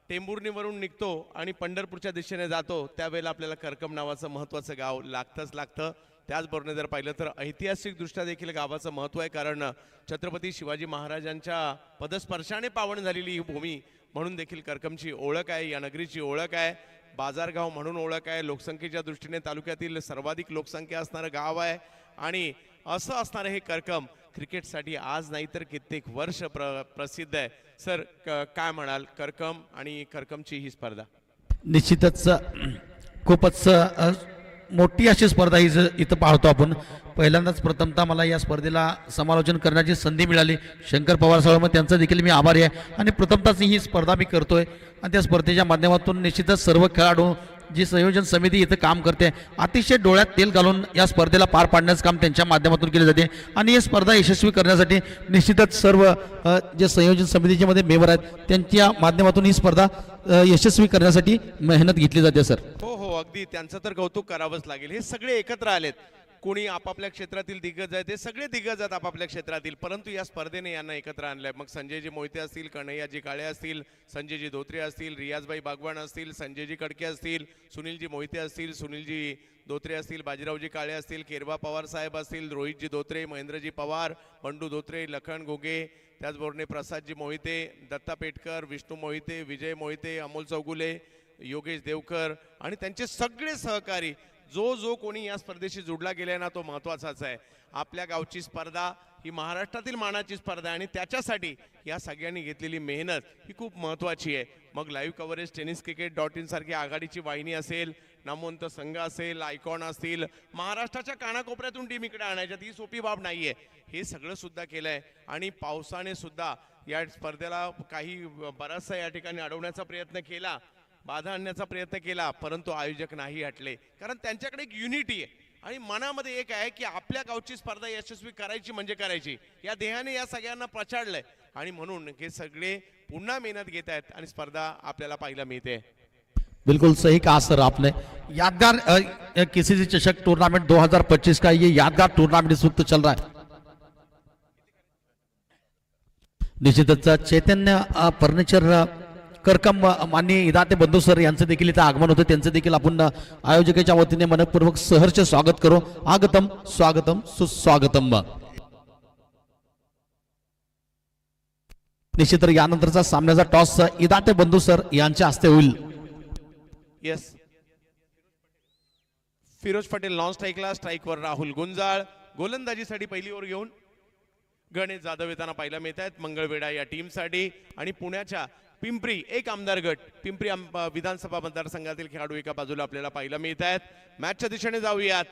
टेंभुर्णीवरून निघतो आणि पंढरपूरच्या दिशेने जातो त्यावेळेला आपल्याला करकम नावाचं महत्त्वाचं गाव लागतं. त्याचबरोबर जर पाहिलं तर ऐतिहासिकदृष्ट्या देखील गावाचं महत्त्व आहे, कारण छत्रपती शिवाजी महाराजांच्या पदस्पर्शाने पावन झालेली ही भूमी म्हणून देखील करकमची ओळख आहे, या नगरीची ओळख आहे. बाजारगाव म्हणून ओळख आहे. लोकसंख्येच्या दृष्टीने तालुक्यातील सर्वाधिक लोकसंख्या असणारं गाव आहे आणि असं असणारं हे करकम क्रिकेटसाठी आज नाही तर कित्येक वर्ष प्रसिद्ध आहे. सर काय म्हणाल, करकम आणि करकमची ही स्पर्धा? निश्चितच खूपच मोठी अशी स्पर्धा ही इथं पाहतो आपण. पहिल्यांदाच प्रथमतः मला या स्पर्धेला समालोचन करण्याची संधी मिळाली. शंकर पवार साळुंखे त्यांचा देखील मी आभारी आहे. आणि प्रथमतःच ही स्पर्धा मी करतोय आणि त्या स्पर्धेच्या माध्यमातून निश्चितच सर्व खेळाडू जी संयोजन समिती इथं काम करते अतिशय डोळ्यात तेल घालून या स्पर्धेला पार पाडण्याचं काम त्यांच्या माध्यमातून केले जाते. आणि ही स्पर्धा यशस्वी करण्यासाठी निश्चितच सर्व जे संयोजन समितीचे मध्ये मेंबर आहेत त्यांच्या माध्यमातून ही स्पर्धा यशस्वी करण्यासाठी मेहनत घेतली जाते सर. हो हो अगदी त्यांचं तर कौतुक करावंच लागेल. हे सगळे एकत्र आलेत. कोणी आपापल्या क्षेत्रातील दिग्गज आहेत, ते सगळे दिग्गज आहेत आपापल्या क्षेत्रातील, परंतु या स्पर्धेने यांना एकत्र आणलंय. मग संजयजी मोहिते असतील, कन्हैयाजी काळे असतील, संजयजी धोत्रे असतील, रियाजभाई बागवान असतील, संजयजी कडके असतील, सुनीलजी मोहिते असतील, सुनीलजी धोत्रे असतील, बाजीरावजी काळे असतील, केरबा पवार साहेब असतील, रोहितजी धोत्रे, महेंद्रजी पवार, बंडू धोत्रे, लखन घोगे, त्याचबरोबर प्रसादजी मोहिते, दत्ता पेटकर, विष्णू मोहिते, विजय मोहिते, अमोल चौगुले, योगेश देवकर आणि त्यांचे सगळे सहकारी. जो जो कोणी या स्पर्धेशी जोडला गेलाय ना तो महत्त्वाचाच आहे. आपल्या गावची स्पर्धा ही महाराष्ट्रातील मानाची स्पर्धा आहे आणि त्याच्यासाठी या सगळ्यांनी घेतलेली मेहनत ही खूप महत्त्वाची आहे. मग लाईव्ह कव्हरेज tenniscricket.in सारखी आघाडीची वाहिनी असेल, नामवंत संघ असेल, आयकॉन असतील, महाराष्ट्राच्या कानाकोपऱ्यातून टीम इकडे आणायच्या ती सोपी बाब नाहीये. हे सगळं सुद्धा केलंय आणि पावसाने सुद्धा या स्पर्धेला काही बराचसा या ठिकाणी अडवण्याचा प्रयत्न केला, बाधा आणण्याचा प्रयत्न केला, परंतु आयोजक नाही हटले. कारण त्यांच्याकडे एक युनिटी आहे आणि मनामध्ये एक आहे की आपल्या गावची स्पर्धा यशस्वी करायची म्हणजे करायची. या देहाने या सगळ्यांना पछाडलंय आणि म्हणून हे सगळे पुन्हा मेहनत घेत आहेत आणि स्पर्धा आपल्याला पाहायला मिळते. बिल्कुल सही कहा सर आपने. यादगार किसी चषक टूर्नामेंट 2025 का ये यादगार टूर्नामेंट इस वक्त चल रहा है. निश्चितच चैतन्य फर्निचर करकम माननीय इदाते बंधू सर यांचं देखील इथं आगमन होतं. त्यांचं देखील आपण आयोजकाच्या वतीने मनपूर्वक सहर्ष स्वागत करू. आगतम स्वागतम सुस्वागतम. निश्चित यानंतरचा सामन्याचा टॉस इदाते बंधू सर यांच्या हस्ते होईल. येस, फिरोज पटेल नॉन स्ट्राईकला, स्ट्राईकवर राहुल गुंजाळ. गोलंदाजीसाठी पहिली ओव्हर घेऊन गणेश जाधव येताना पाहायला मिळत आहेत मंगळवेढा या टीमसाठी. आणि पुण्याच्या पिंपरी एक आमदार गट, पिंपरी विधानसभा मतदारसंघातील खेळाडू एका बाजूला आपल्याला पाहायला मिळत आहेत. मॅचच्या दिशेने जाऊयात.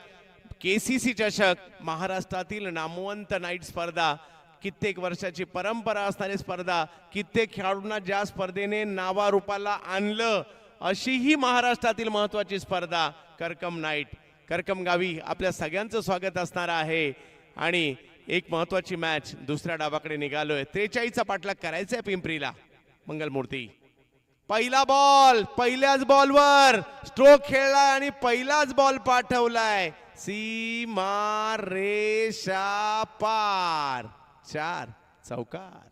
केसीसी चषक, महाराष्ट्रातील नामवंत नाईट स्पर्धा, कित्येक वर्षाची परंपरा असणारी स्पर्धा, कित्येक खेळाडूंना ज्या स्पर्धेने नावारूपाला आणलं अशी ही महाराष्ट्रातील महत्वाची स्पर्धा करकम नाईट. करकम गावी आपल्या सगळ्यांचं स्वागत असणार आहे आणि एक महत्वाची मॅच दुसऱ्या डावाकडे निघालोय. 43चा पाठलाग करायचा आहे पिंपरीला. मंगलमूर्ती पहिला बॉल, पहिल्याच बॉलवर स्ट्रोक खेळलाय आणि पहिलाच बॉल पाठवलाय सीमा रेषा पार. 4 चौकार.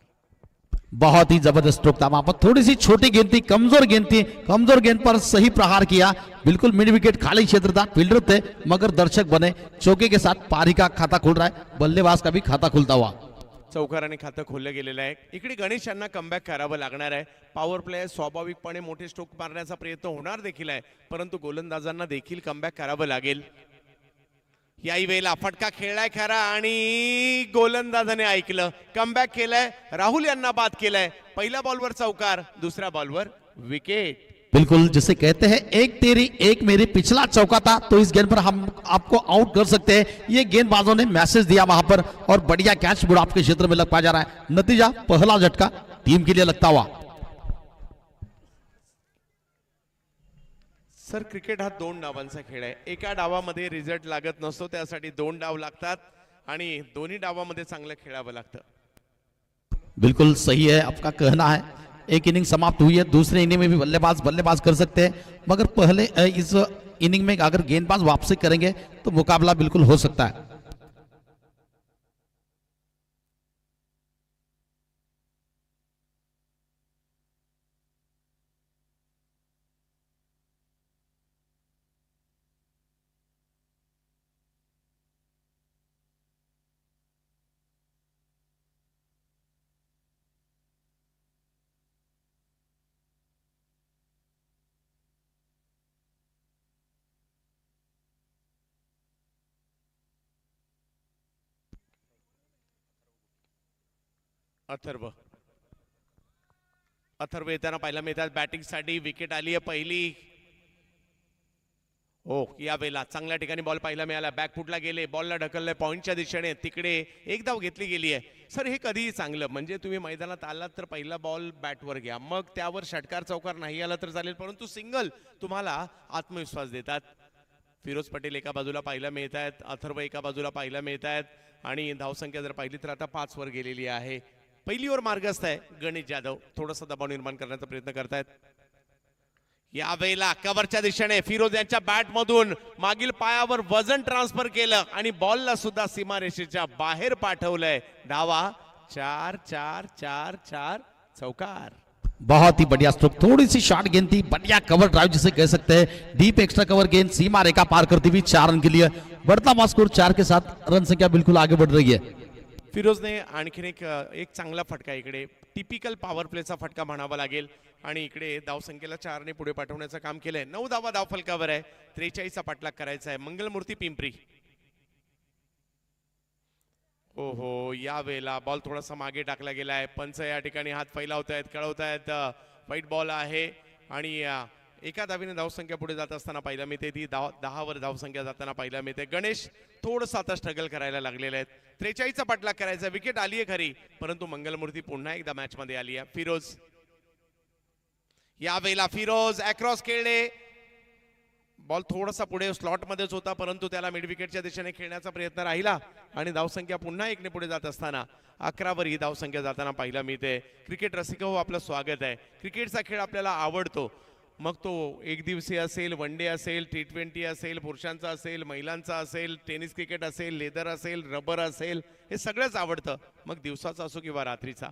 बहुत ही जबरदस्त स्ट्रोक था वहां पर. थोड़ी सी छोटी गेंद थी, कमजोर गेंद थी, कमजोर गेंद पर सही प्रहार किया. बिल्कुल मिड विकेट खाली क्षेत्र था, फील्डर थे मगर दर्शक बने. चौके के साथ पारी का खाता खुल रहा है, बल्लेबाज का भी खाता खुलता हुआ. चौकाराने खातं खोललं गेलेलं आहे. इकडे गणेश यांना कमबॅक करावं लागणार आहे. पॉवर प्ले स्वाभाविकपणे मोठे स्ट्रोक मारण्याचा प्रयत्न होणार देखील आहे, परंतु गोलंदाजांना देखील कमबॅक करावं लागेल. याही वेळेला फटका खेळलाय खरा आणि गोलंदाजाने ऐकलं, कमबॅक केलंय, राहुल यांना बाद केलंय. पहिल्या बॉलवर चौकार, दुसऱ्या बॉलवर विकेट. बिल्कुल जिसे कहते हैं एक तेरी एक मेरी. पिछला चौका था तो इस गेंद पर हम आपको आउट कर सकते हैं. ये गेंदबाजों ने मैसेज दिया वहां पर और बढ़िया कैच बुढ़ाप के क्षेत्र में लग पा जा रहा है. नतीजा पहला झटका टीम के लिए लगता हुआ. सर क्रिकेट हा 2 डावांचा खेळ आहे. एका डावामध्ये रिझल्ट लागत नसतो, त्यासाठी 2 डाव लागतात आणि दोन्ही डावामध्ये चांगलं खेळावं लागतं. बिल्कुल सही है आपका कहना है. एक इनिंग समाप्त हुई है, दूसरे इनिंग में भी बल्लेबाज कर सकते हैं, मगर पहले इस इनिंग में अगर गेंदबाज वापसी करेंगे तो मुकाबला बिल्कुल हो सकता है. अथर्व येताना पाहायला मिळतात बॅटिंगसाठी. विकेट आली आहे पहिली. हो यावेळेला चांगल्या ठिकाणी बॉल पाहायला मिळाला, बॅकफुटला गेले, बॉलला ढकललंय पॉईंटच्या दिशेने, तिकडे एक धाव घेतली गेली आहे. सर हे कधीही चांगलं, म्हणजे तुम्ही मैदानात आलात तर पहिला बॉल बॅटवर घ्या, मग त्यावर षटकार चौकार नाही आला तर चालेल, परंतु सिंगल तुम्हाला आत्मविश्वास देतात. फिरोज पटेल एका बाजूला पाहायला मिळत आहेत, अथर्व एका बाजूला पाहायला मिळत आहेत आणि धावसंख्या जर पाहिली तर आता 5 वर गेलेली आहे. पहिली ओव्हर मार्गस्थ आहे. गणेश जाधव थोडासा दबाव निर्माण करण्याचा प्रयत्न करतायत. यावेळेला कव्हरच्या दिशेने फिरोज यांच्या बॅट मधून मागील पायावर वजन ट्रान्सफर केलं आणि बॉलला सुद्धा सीमारेषेच्या बाहेर पाठवलंय. धावा 4 4 4 4 चौकार. बहुत ही बढ़िया स्ट्रोक, थोड़ी सी शॉर्ट गेंद थी, बढ़िया कवर ड्राइव जिसे कह सकते हैं, डीप एक्स्ट्रा कवर गेंद सीमा रेखा पार करती हुई 4 रन के लिए बढ़ता हुआ स्कोर 4 के साथ रन संख्या बिल्कुल आगे बढ़ रही है. फिरोजने आणखीन एक चांगला फटका, इकडे टिपिकल पॉवर प्लेचा फटका म्हणावा लागेल आणि इकडे धावसंख्येला 4 ने पुढे पाठवण्याचं काम केलंय. 9 धावा धावफलकावर आहे, 43 चा पाठलाग करायचा आहे. मंगलमूर्ती पिंपरी. हो हो या वेळेला बॉल थोडासा मागे टाकला गेलाय. पंच या ठिकाणी हात फैलावत आहेत, कळवत आहेत वाईट बॉल आहे आणि एका धावीने धावसंख्या पुढे जात असताना पाहायला मिळते, ती 10 वर धावसंख्या जाताना पाहायला मिळते. गणेश थोडंसं आता स्ट्रगल करायला लागलेले आहेत. 43 चा पाठलाग करायचा. विकेट आली आहे खरी, परंतु मंगलमूर्ती पुन्हा एकदा मॅच मध्ये आली आहे. फिरोज या वेळेला फिरोज अक्रॉस खेळले, बॉल थोडासा पुढे स्लॉट मध्येच होता, परंतु त्याला मिड विकेटच्या दिशेने खेळण्याचा प्रयत्न राहिला आणि धावसंख्या पुन्हा 1 ने पुढे जात असताना 11 वर ही धावसंख्या जाताना पाहायला मिळते. क्रिकेट रसिक हो, आपलं स्वागत आहे. क्रिकेटचा खेळ आपल्याला आवडतो, मग तो एक दिवसीय असेल, वन डे असेल, T20 असेल, पुरुषांचा असेल, महिलांचा असेल, टेनिस क्रिकेट असेल, लेदर असेल, रबर असेल, हे सगळंच आवडतं, मग दिवसाचा असो किंवा रात्रीचा.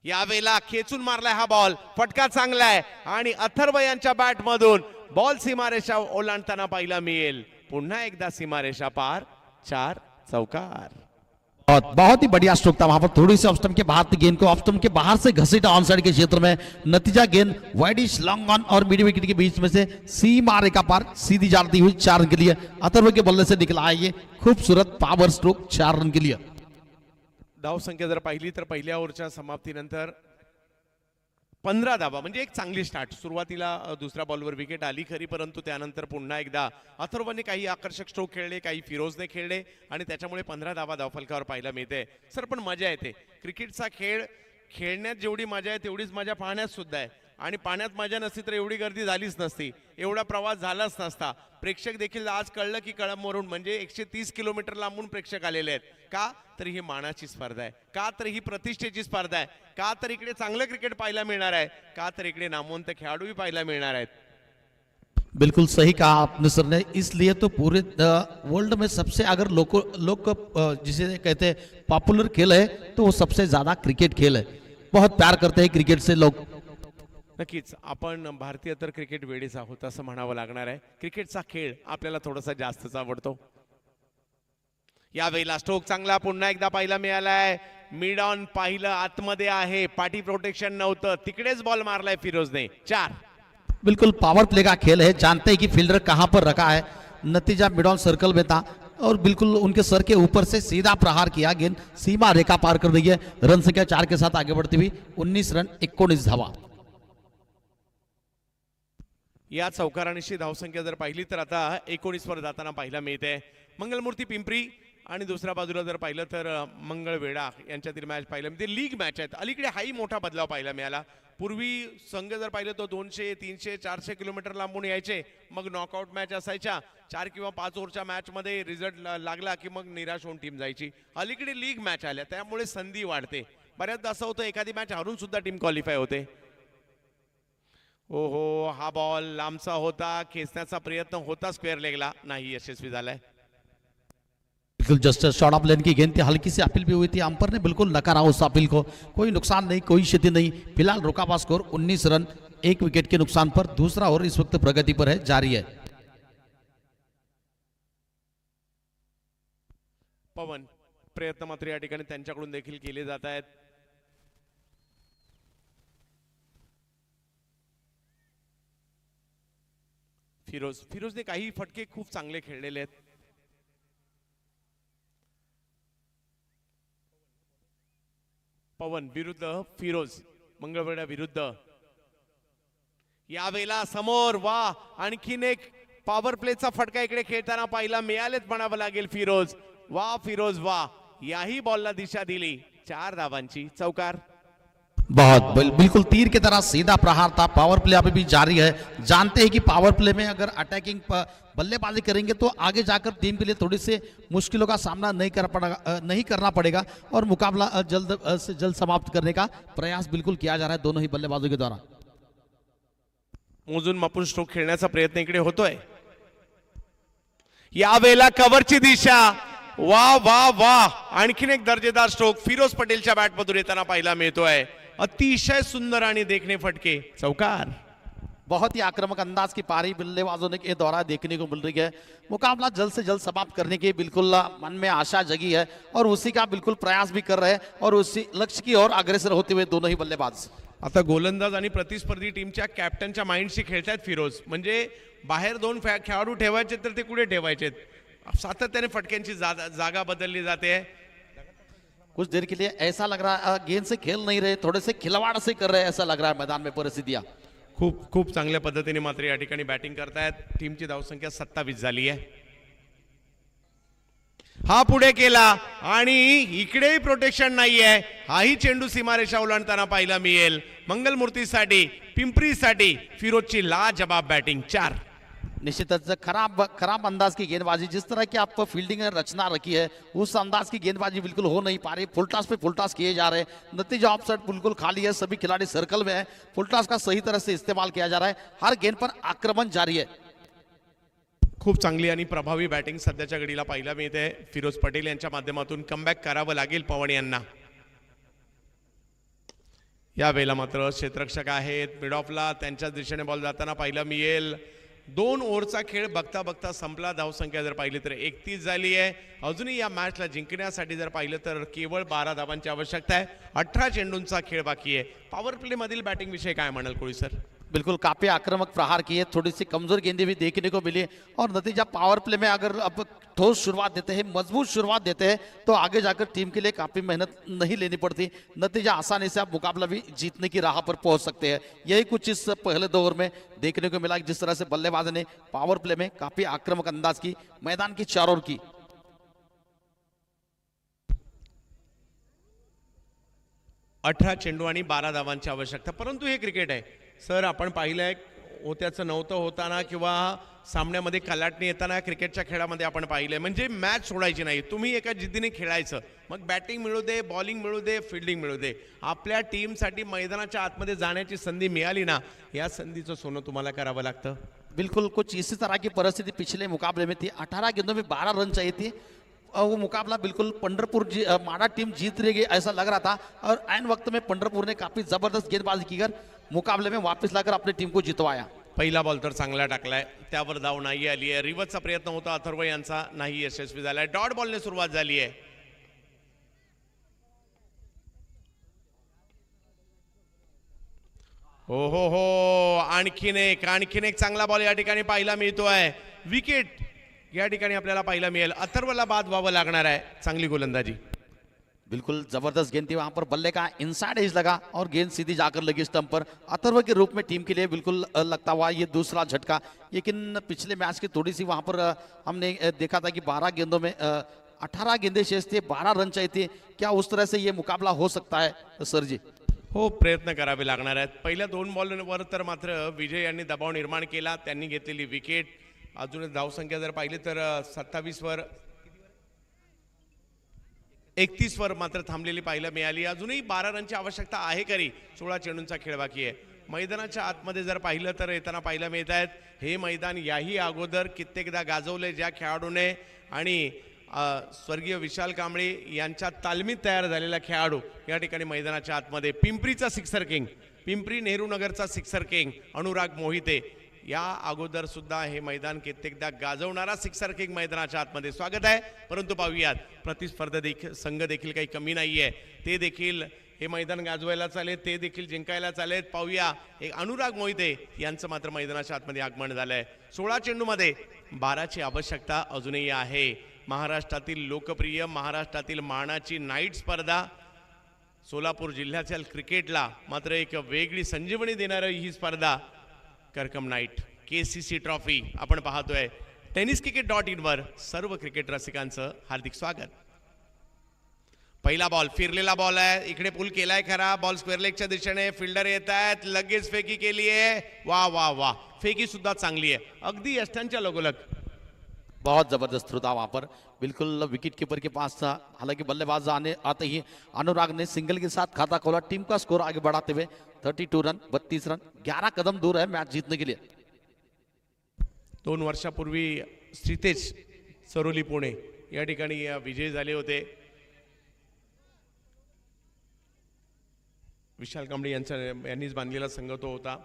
यावेळेला खेचून मारलाय हा बॉल, फटका चांगला आहे आणि अथर्व यांच्या बॅट मधून बॉल सीमारेषा ओलांडताना पाहायला मिळेल. पुन्हा एकदा सीमारेषा पार. 4 चौकार. बहुत ही बढ़िया स्ट्रोक था, वहां पर थोड़ी सी ऑफ स्टंप के बाहर गेंद को ऑफ स्टंप के बाहर से घसीटा ऑन साइड के क्षेत्र में, नतीजा गेंद वाइडिश लॉन्ग ऑन और मिड विकेट के बीच में से सीमा रेखा पार सीधी जाती हुई 4 रन के लिए अथर्व के बल्ले से निकला है ये खूबसूरत पावर स्ट्रोक 4 रन के लिए. धावसंख्या जर पाहिली तर पहिल्या ओव्हरच्या समाप्तीनंतर 15 धावा, म्हणजे एक चांगली स्टार्ट. सुरुवातीला दुसऱ्या बॉलवर विकेट आली खरी, परंतु त्यानंतर पुन्हा एकदा अथर्वने काही आकर्षक स्ट्रोक खेळले, काही फिरोजने खेळले आणि त्याच्यामुळे 15 धावा धावफलकावर पाहायला मिळते. सर पण मजा येते. क्रिकेटचा खेळ खेळण्यात जेवढी मजा आहे तेवढीच मजा पाहण्यात सुद्धा आहे, आणि पाण्यात मजा नसती तर एवढी गर्दी झालीच नसती, एवढा प्रवास झालाच नसता. प्रेक्षक देखील आज कळलं की कळंबवरून म्हणजे 130 किलोमीटर लांबून प्रेक्षक आलेले आहेत. का तर ही मानाची स्पर्धा आहे, का तर ही प्रतिष्ठेची स्पर्धा आहे, का तर इकडे चांगलं क्रिकेट पाहायला मिळणार आहे, का तर इकडे नामवंत खेळाडूही पाहायला मिळणार आहेत. बिल्कुल सही कहा आपने सर ने, इसलिए तो पूरे वर्ल्ड में सबसे अगर लोग जिसे कहते हैं पॉपुलर खेल है तो वो सबसे ज्यादा क्रिकेट खेल है. बहुत प्यार करते हैं क्रिकेट से लोग. नक्कीच आपण भारतीय तर क्रिकेट वेळीच आहोत असं म्हणावं लागणार आहे. क्रिकेटचा खेळ आपल्याला थोडासा जास्तच आवडतो. यावेळेला स्ट्रोक चांगला पुन्हा एकदा पाहायला मिळालाय. मिड ऑन पाहिलं, आतमध्ये आहे, पाठी प्रोटेक्शन नव्हतं, तिकडेच बॉल मारलाय फिरोजने. 4. बिल्कुल पावर प्ले का खेल है, जानते हैं कि फील्डर कहां पर रखा है. नतीजा मिड ऑन सर्कल में था और बिल्कुल उनके सर के ऊपर से सीधा प्रहार किया, गेंद सीमा रेखा पार कर रही है. रन संख्या 4 के साथ आगे बढ़ती हुई 19 रन 19 धावा. या चौकारांशी धावसंख्या जर पाहिली तर आता 19 वर जाताना पाहायला मिळते. मंगलमूर्ती पिंपरी आणि दुसऱ्या बाजूला जर पाहिलं तर मंगळवेढा यांच्यातील मॅच पाहायला मिळते. लीग मॅच आहेत. अलीकडे हाही मोठा बदलाव पाहायला मिळाला. पूर्वी संघ जर पाहिलं तर 200 300 400 किलोमीटर लांबून यायचे, मग नॉकआउट मॅच असायच्या. 4 किंवा 5 ओव्हरच्या मॅच मध्ये रिझल्ट लागला की मग निराश होऊन टीम जायची. अलीकडे लीग मॅच आल्या, त्यामुळे संधी वाढते. बऱ्याचदा असं होतं एखादी मॅच हरून सुद्धा टीम क्वालिफाय होते. ओहो हा बॉल लांबचा होता, खेचण्याचा प्रयत्न होता, स्क्वेअर लेगला नाही यशस्वी झालाय. बिल्कुल जस्ट शॉर्ट ऑफ लेन की गेंद थी, हल्की सी अपील भी हुई थी, अंपायर ने बिल्कुल नकारा उस अपील को. कोई नुकसान नहीं, कोई क्षति नहीं. फिलहाल रोका हुआ स्कोर 19 रन 1 विकेट के नुकसान पर. दूसरा ओवर इस वक्त प्रगति पर है, जारी है. पवन प्रयत्न मात्र या ठिकाणी त्यांच्याकडून देखील केले जात आहेत. फिरोजने काही फटके खूप चांगले खेळलेले आहेत. पवन विरुद्ध फिरोज, मंगळवेढा विरुद्ध. यावेळेला समोर वा आणखीन एक पॉवर प्लेचा फटका इकडे खेळताना पाहिला मिळालेच म्हणावं लागेल फिरोज. वा फिरोज वा, याही बॉलला दिशा दिली 4 धावांची. चौकार. बिल्कुल तीर की तरह सीधा प्रहार था. पावर प्ले अभी भी जारी है. जानते हैं कि पावर प्ले में अगर अटैकिंग बल्लेबाजी करेंगे तो आगे जाकर टीम के लिए थोड़ी से मुश्किलों का सामना नहीं करना पड़ेगा और मुकाबला जल्द से जल्द समाप्त करने का प्रयास बिल्कुल किया जा रहा है दोनों ही बल्लेबाजों के द्वारा. मोजून मापून स्ट्रोक खेळण्याचा प्रयत्न इकडे होतोय. यावेळेला कव्हरची दिशा. वा वा वा, आणखीन एक दर्जेदार स्ट्रोक फिरोज पटेलच्या बॅटमधून येताना पाहायला मिळतोय. अतिशय सुंदर आणि देखणे फटके. चौकार. बहुत ही आक्रामक अंदाज की पारी बल्लेबाजों ने के दौरान देखने को मिल रही है. मुकाबला जल्द से जल्द समाप्त करने की बिल्कुल मन में आशा जगी है और उसी का बिल्कुल प्रयास भी कर रहे हैं और उसी लक्ष्य की ओर अग्रसर होते हुए दोनों ही बल्लेबाज. आता गोलंदाज आणि प्रतिस्पर्धी टीमच्या कॅप्टनच्या माइंडशी खेळतायत फिरोज. म्हणजे बाहेर 2 खेळाडू ठेवायचे तर ते कुठे ठेवायचे. सातत्याने फटक्यांची जागा बदलली जाते. कुछ देर के लिए ऐसा लग रहा है गेंद से खेल नहीं रहे, थोड़े से खिलवाड़ से कर रहे हैं ऐसा लग रहा है मैदान में परिस्थितियां. खूप चांगल्या पद्धतीने मात्र या ठिकाणी बॅटिंग करतायत. टीमची धावसंख्या 27 झाली आहे. हा पुढे केला आणि इकडेही प्रोटेक्शन नाहीये. हाही चेंडू सीमारेषा ओलांडताना पाहायला मिळेल. मंगलमूर्तीसाठी पिंपरीसाठी फिरोजची लाजवाब बॅटिंग. 4. निश्चितच खराब अंदाज की गेंदबाजी, जिस तरह की आप फील्डिंग रचना रखी है उस अंदाज की गेंदबाजी बिल्कुल हो नहीं पा रही. फुल टॉस पे फुल टॉस किए जा रहे हैं. नतीजा ऑफ साइड बिल्कुल खाली है. सभी खिलाड़ी सर्कल में है. फुल टॉस का सही तरह से इस्तेमाल किया जा रहा है. हर गेंद पर आक्रमण जारी है. खूप चांगली आणि प्रभावी बॅटिंग सध्याच्या घडीला पाहायला मिळते. फिरोज पटेल यांच्या माध्यमातून कमबॅक करावं लागेल पवन यांना. या वेळेला मात्र क्षेत्ररक्षक आहेत मिड ऑफला. त्यांच्या दिशेने बॉल जाताना पाहायला मिळेल. 2 ओव्हरचा खेळ बघता बघता संपला. धावसंख्या जर पाहिली तर 31 झाली आहे. अजूनही या मॅचला जिंकण्यासाठी जर पाहिलं तर केवळ 12 धावांची आवश्यकता आहे. 18 चेंडूंचा खेळ बाकी आहे. पॉवर प्ले मधील बॅटिंग विषय काय म्हणाल कोळी सर. बिल्कुल काफी आक्रामक प्रहार किए, थोड़ी सी कमजोर गेंदें भी देखने को मिली और नतीजा पावर प्ले में अगर अब ठोस शुरुआत देते हैं, मजबूत शुरुआत देते हैं तो आगे जाकर टीम के लिए काफी मेहनत नहीं लेनी पड़ती. नतीजा आसानी से आप मुकाबला भी जीतने की राह पर पहुंच सकते हैं. यही कुछ इस पहले 2 ओवर में देखने को मिला. जिस तरह से बल्लेबाज ने पावर प्ले में काफी आक्रामक अंदाज की मैदान की चारों ओर की. 18 चेंडू आणि 12 धावांची आवश्यकता. परंतु हे क्रिकेट आहे सर. आपण पाहिलंय होत्याचं नव्हतं होताना किंवा सामन्यामध्ये कलाटणी येताना क्रिकेटच्या खेळामध्ये आपण पाहिलंय. म्हणजे मॅच सोडायची नाही. तुम्ही एका जिद्दीने खेळायचं. मग बॅटिंग मिळू दे, बॉलिंग मिळू दे, फिल्डिंग मिळू दे. आपल्या टीमसाठी मैदानाच्या आतमध्ये जाण्याची संधी मिळाली ना, या संधीचं सोनं तुम्हाला करावं लागतं. बिल्कुल कुछ इसी तरह की परिस्थिति पिछले मुकाबले में थी. 18 गेंदों में 12 रन चाहिए थी. वो मुकाबला बिल्कुल पंढरपुर माड़ा टीम जीत रही ऐसा लग रहा था और ऐन वक्त में पंढरपुर ने काफी जबरदस्त गेंदबाजी की कर मुकाबले में वापस लाकर अपनी टीम को जितवाया. पहिला बॉल तर चांगला टाकलाय, त्यावर धाव नाही आली आहे. रिव्हर्सचा प्रयत्न होता अथर्व यांचा, नाही यशस्वी झालाय. डॉट बॉलने सुरुवात झाली आहे. हो हो हो, आणखीन एक चांगला बॉल या ठिकाणी पाहायला मिळतोय. विकेट या ठिकाणी आपल्याला पाहायला मिळेल. अथर्वला बाद व्हावं लागणार आहे. चांगली गोलंदाजी. बिल्कुल जबरदस्त गेंद थी. वहां पर बल्ले का इनसाइड एज लगा और गेंद सीधी जाकर लगी स्टंप पर. अथर्व के रूप में टीम के लिए बिल्कुल लगता हुआ ये दूसरा झटका. लेकिन पिछले मैच की थोड़ी सी वहां पर हमने देखा था कि 12 गेंदों में 18 गेंदे शेष थे, 12 रन चाहिए थे. क्या उस तरह से ये मुकाबला हो सकता है सर जी? हो, प्रयत्न करावे लागणार आहेत. पहिल्या 2 बॉलवर तर मात्र विजय यांनी दबाव निर्माण केला. त्यांनी घेतलेली विकेट. अजून धावसंख्या जर पाहिली तर 27 वर 31 वर मात्र थांबलेली पाहायला मिळाली. अजूनही 12 रनची आवश्यकता आहे. करी 16 चेंडूंचा खेळ बाकी आहे. मैदानाच्या आतमध्ये जर पाहिलं तर येताना पाहायला मिळत आहेत. हे मैदान याही अगोदर कित्येकदा गाजवले ज्या खेळाडूने आणि स्वर्गीय विशाल कांबळे यांच्या तालमीत तयार झालेला खेळाडू या ठिकाणी मैदानाच्या आतमध्ये. पिंपरीचा सिक्सर किंग, पिंपरी नेहरू नगरचा सिक्सर किंग अनुराग मोहिते या अगोदर सुद्धा हे मैदान कित्येकदा गाजवणारा सिक्सर किंग मैदानाच्या आतमध्ये. स्वागत आहे. परंतु पाहूयात प्रतिस्पर्धा देखील संघ देखील काही कमी नाहीये. ते देखील हे मैदान गाजवायला चालेत, ते देखील जिंकायला चालेत. पाहूया एक अनुराग मोहिते यांचं मात्र मैदानाच्या आतमध्ये आगमन झालंय. 16 चेंडूमध्ये 12ची आवश्यकता अजूनही आहे. महाराष्ट्रातील लोकप्रिय, महाराष्ट्रातील मानाची नाईट स्पर्धा, सोलापूर जिल्ह्याच्या क्रिकेटला मात्र एक वेगळी संजीवनी देणारी ही स्पर्धा करकम नाईट. KCC ट्रॉफी आपण पाहतोय. tenniscricket.in वर सर्व क्रिकेट रसिकांचं हार्दिक स्वागत. पहिला बॉल फिरलेला बॉल आहे. इकडे पुल केलाय खरा. बॉल स्क्वेअर लेगच्या दिशेने फिल्डर येत आहेत. लगेच फेकी केली आहे. वा वा वा, फेकी सुद्धा चांगली आहे, अगदी यष्टांच्या लगोलग. बहुत जबरदस्त थ्रू था वहां पर, बिल्कुल विकेट कीपर के पास था. हालांकि बल्लेबाज आते ही अनुराग ने सिंगल के साथ खाता खोला. टीम का स्कोर आगे बढ़ाते हुए 32 रन 32 रन 11 कदम दूर है मैच जीतने के लिए. 2 वर्षापूर्वी श्रीतेज सरोली पुणे या ठिकाणी विजयी झाले होते. विशाल कांबळे यांनीच बांधलेला संघ तो होता.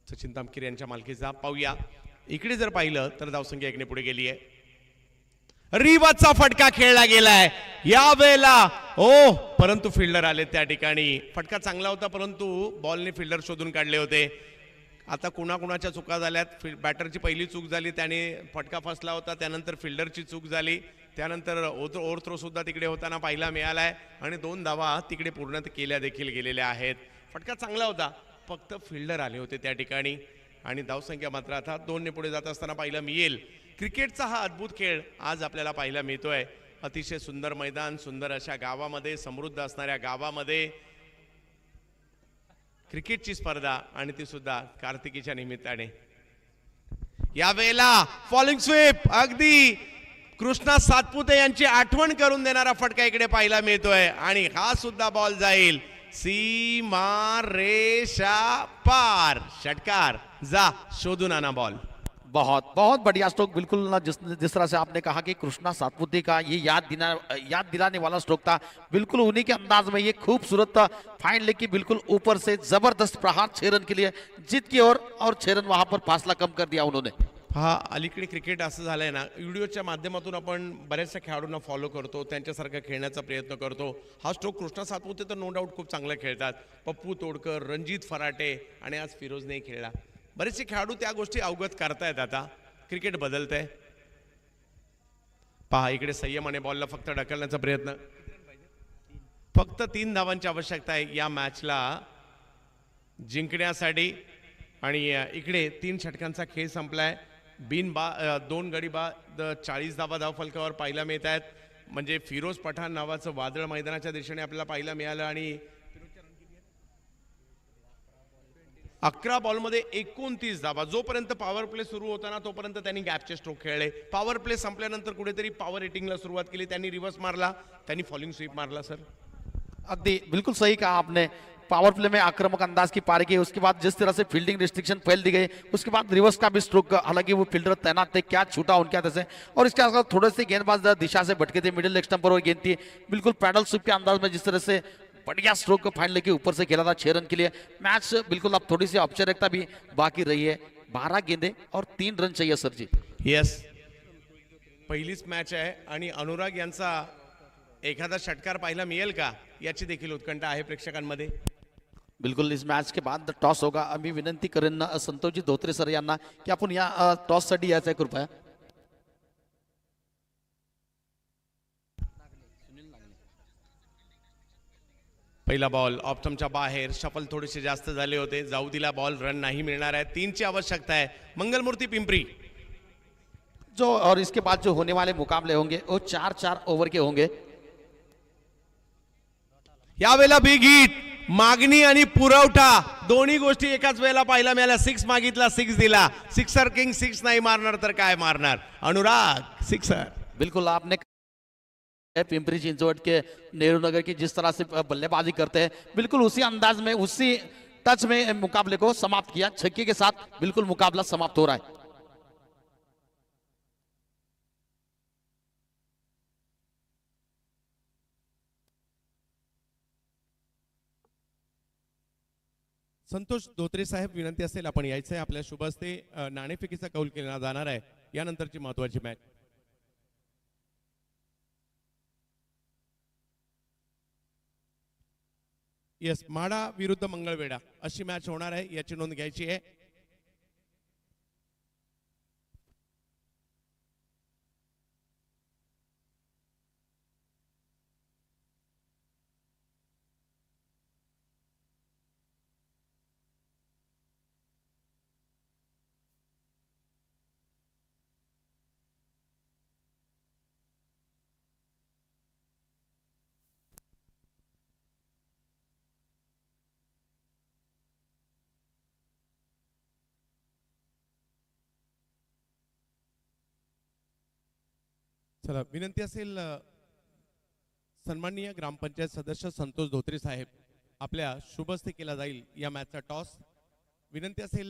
सचिन तामकीर यांच्या मालकीचा. पाहूया इकडे जर पाहिलं तर धावसंख्या 1 ने पुढे गेली आहे. रिवाचा फटका खेळला गेलाय यावेळेला. ओ, परंतु फिल्डर आले त्या ठिकाणी. फटका चांगला होता परंतु बॉलने फिल्डर शोधून काढले होते. आता कुणाकुणाच्या चुका झाल्यात. बॅटरची पहिली चूक झाली, त्याने फटका फसला होता. त्यानंतर फिल्डरची चूक झाली. त्यानंतर ओव्हर थ्रो सुद्धा तिकडे होताना पाहायला मिळालाय आणि 2 धावा तिकडे पूर्ण केल्या देखील गेलेल्या आहेत. फटका चांगला होता, फक्त फिल्डर आले होते त्या ठिकाणी आणि धावसंख्या मात्र आता 2 ने पुढे जात असताना पाहायला मिळेल. क्रिकेटचा हा अद्भुत खेळ आज आपल्याला पाहायला मिळतोय. अतिशय सुंदर मैदान, सुंदर अशा गावामध्ये, समृद्ध असणाऱ्या गावामध्ये क्रिकेटची स्पर्धा आणि ती सुद्धा कार्तिकीच्या निमित्ताने. यावेळेला फॉलिंग स्वीप, अगदी कृष्णा सातपुते यांची आठवण करून देणारा फटका इकडे पाहायला मिळतोय आणि हा सुद्धा बॉल जाईल सीमा रेषा पार. षटकार, जा शोधून आणा बॉल. बहुत बहुत बढ़िया स्ट्रोक. बिल्कुल ना जिस तरह से आपने कहा कि कृष्णा सातपुते का ये याद दिलाने वाला स्ट्रोक था. बिल्कुल उन्हीं के अंदाज में ये खूबसूरत फाइन लेग की बिल्कुल ऊपर से जबरदस्त प्रहार 6 रन के लिए जीत की ओर, और 6 रन वहां पर फासला कम कर दिया उन्होंने. हा अलीकडे क्रिकेट असं झालंय ना, व्हिडिओच्या माध्यमातून आपण बऱ्याचशा खेळाडूंना फॉलो करतो, त्यांच्यासारखं खेळण्याचा प्रयत्न करतो. हा स्ट्रोक कृष्णा सातपुते तर नो डाऊट खूप चांगलं खेळतात. पप्पू तोडकर, रणजित फराटे आणि आज फिरोजने खेळला. बरेचसे खेळाडू त्या गोष्टी अवगत करतायत. आता क्रिकेट बदलतंय. पहा इकडे संयमाने बॉलला फक्त ढकलण्याचा प्रयत्न. फक्त 3 धावांची आवश्यकता आहे या मॅचला जिंकण्यासाठी आणि इकडे 3 षटकांचा खेळ संपलाय. 2 गडी बाद 40 धावा धावफलकावर पाहायला मिळत आहेत. म्हणजे फिरोज पठाण नावाचं वादळ मैदानाच्या दिशेने आपल्याला पाहायला मिळालं आणि 11 बॉलमध्ये 29 धावा. जोपर्यंत पॉवर प्ले सुरू होता ना तोपर्यंत त्यांनी गॅपचे स्ट्रोक खेळले. पॉवर प्ले संपल्यानंतर कुठेतरी पॉवर हिटिंगला सुरुवात केली. त्यांनी रिव्हर्स मारला, त्यांनी फॉलिंग स्वीप मारला. सर अगदी बिल्कुल सही कहा आपने. पावर प्ले में आक्रामक अंदाज की पारी की, उसके बाद जिस तरह से फील्डिंग रिस्ट्रिक्शन फैल दी गई, उसके बाद रिवर्स का भी स्ट्रोक, हालांकि वो फील्डर तैनात थे, क्या छूटा उनके हाथ से. और इसके अलावा थोड़े से गेंदबाज दिशा से भटके थे. मिडिल लेग स्टंप पर वो गेंद थी. बिल्कुल पैडल स्वीप के अंदाज में जिस तरह से बढ़िया स्ट्रोक फाइनल के ऊपर से खेला था 6 रन के लिए. मैच बिल्कुल अब थोड़ी सी औपचारिकता भी बाकी रही है. 12 गेंदे और 3 रन चाहिए सर जी. येस, पहिलीच मॅच आहे आणि अनुराग यांचा एखादा षटकार पाहायला मिळेल का याची देखील उत्कंठा आहे प्रेक्षकांमध्ये. बिल्कुल इस मॅच के बाद टॉस होगा. आम्ही विनंती करेन संतोषजी धोत्रे सर यांना की आपण या टॉस साठी यायचं कृपया. पहिला बॉल ऑप्टमच्या बाहेर. शफल थोडेसे जास्त झाले होते. जाऊ दिला बॉल. रन नाही मिळणार आहे. 3 ची आवश्यकता आहे. मंगलमूर्ती पिंपरी जो और इसके बाद जो होने वाले मुकाबले होंगे वो 4-4 ओवर के होंगे. यावेळेला बिग हिट, मागणी आणि पुरवठा दोन्ही गोष्टी एकाच वेळेला पाहायला मिळाल्या. 6 मागितला, 6 दिला. सिक्सर किंग 6 नाही मारणार तर काय मारणार. अनुराग सिक्सर. बिल्कुल आपने पिंपरी चिंचवड के नेहरू नगर की जिस तरह से बल्लेबाजी करते हैं, बिल्कुल उसी अंदाज में उसी टच में मुकाबले को समाप्त किया. छक्के के साथ बिल्कुल मुकाबला समाप्त हो रहा है. संतोष धोत्रे साहेब, विनंती असेल आपण यायचंय. आपल्या शुभ हस्ते नाणेफेकीचा कौल केला जाणार आहे. यानंतरची महत्वाची मॅच. येस, माडा विरुद्ध मंगळवेढा अशी मॅच होणार आहे, याची नोंद घ्यायची आहे. चला विनंती असेल सन्माननीय ग्रामपंचायत सदस्य संतोष धोत्रे साहेब आपल्या शुभ हस्ते केला जाईल या मॅचचा टॉस. विनंती असेल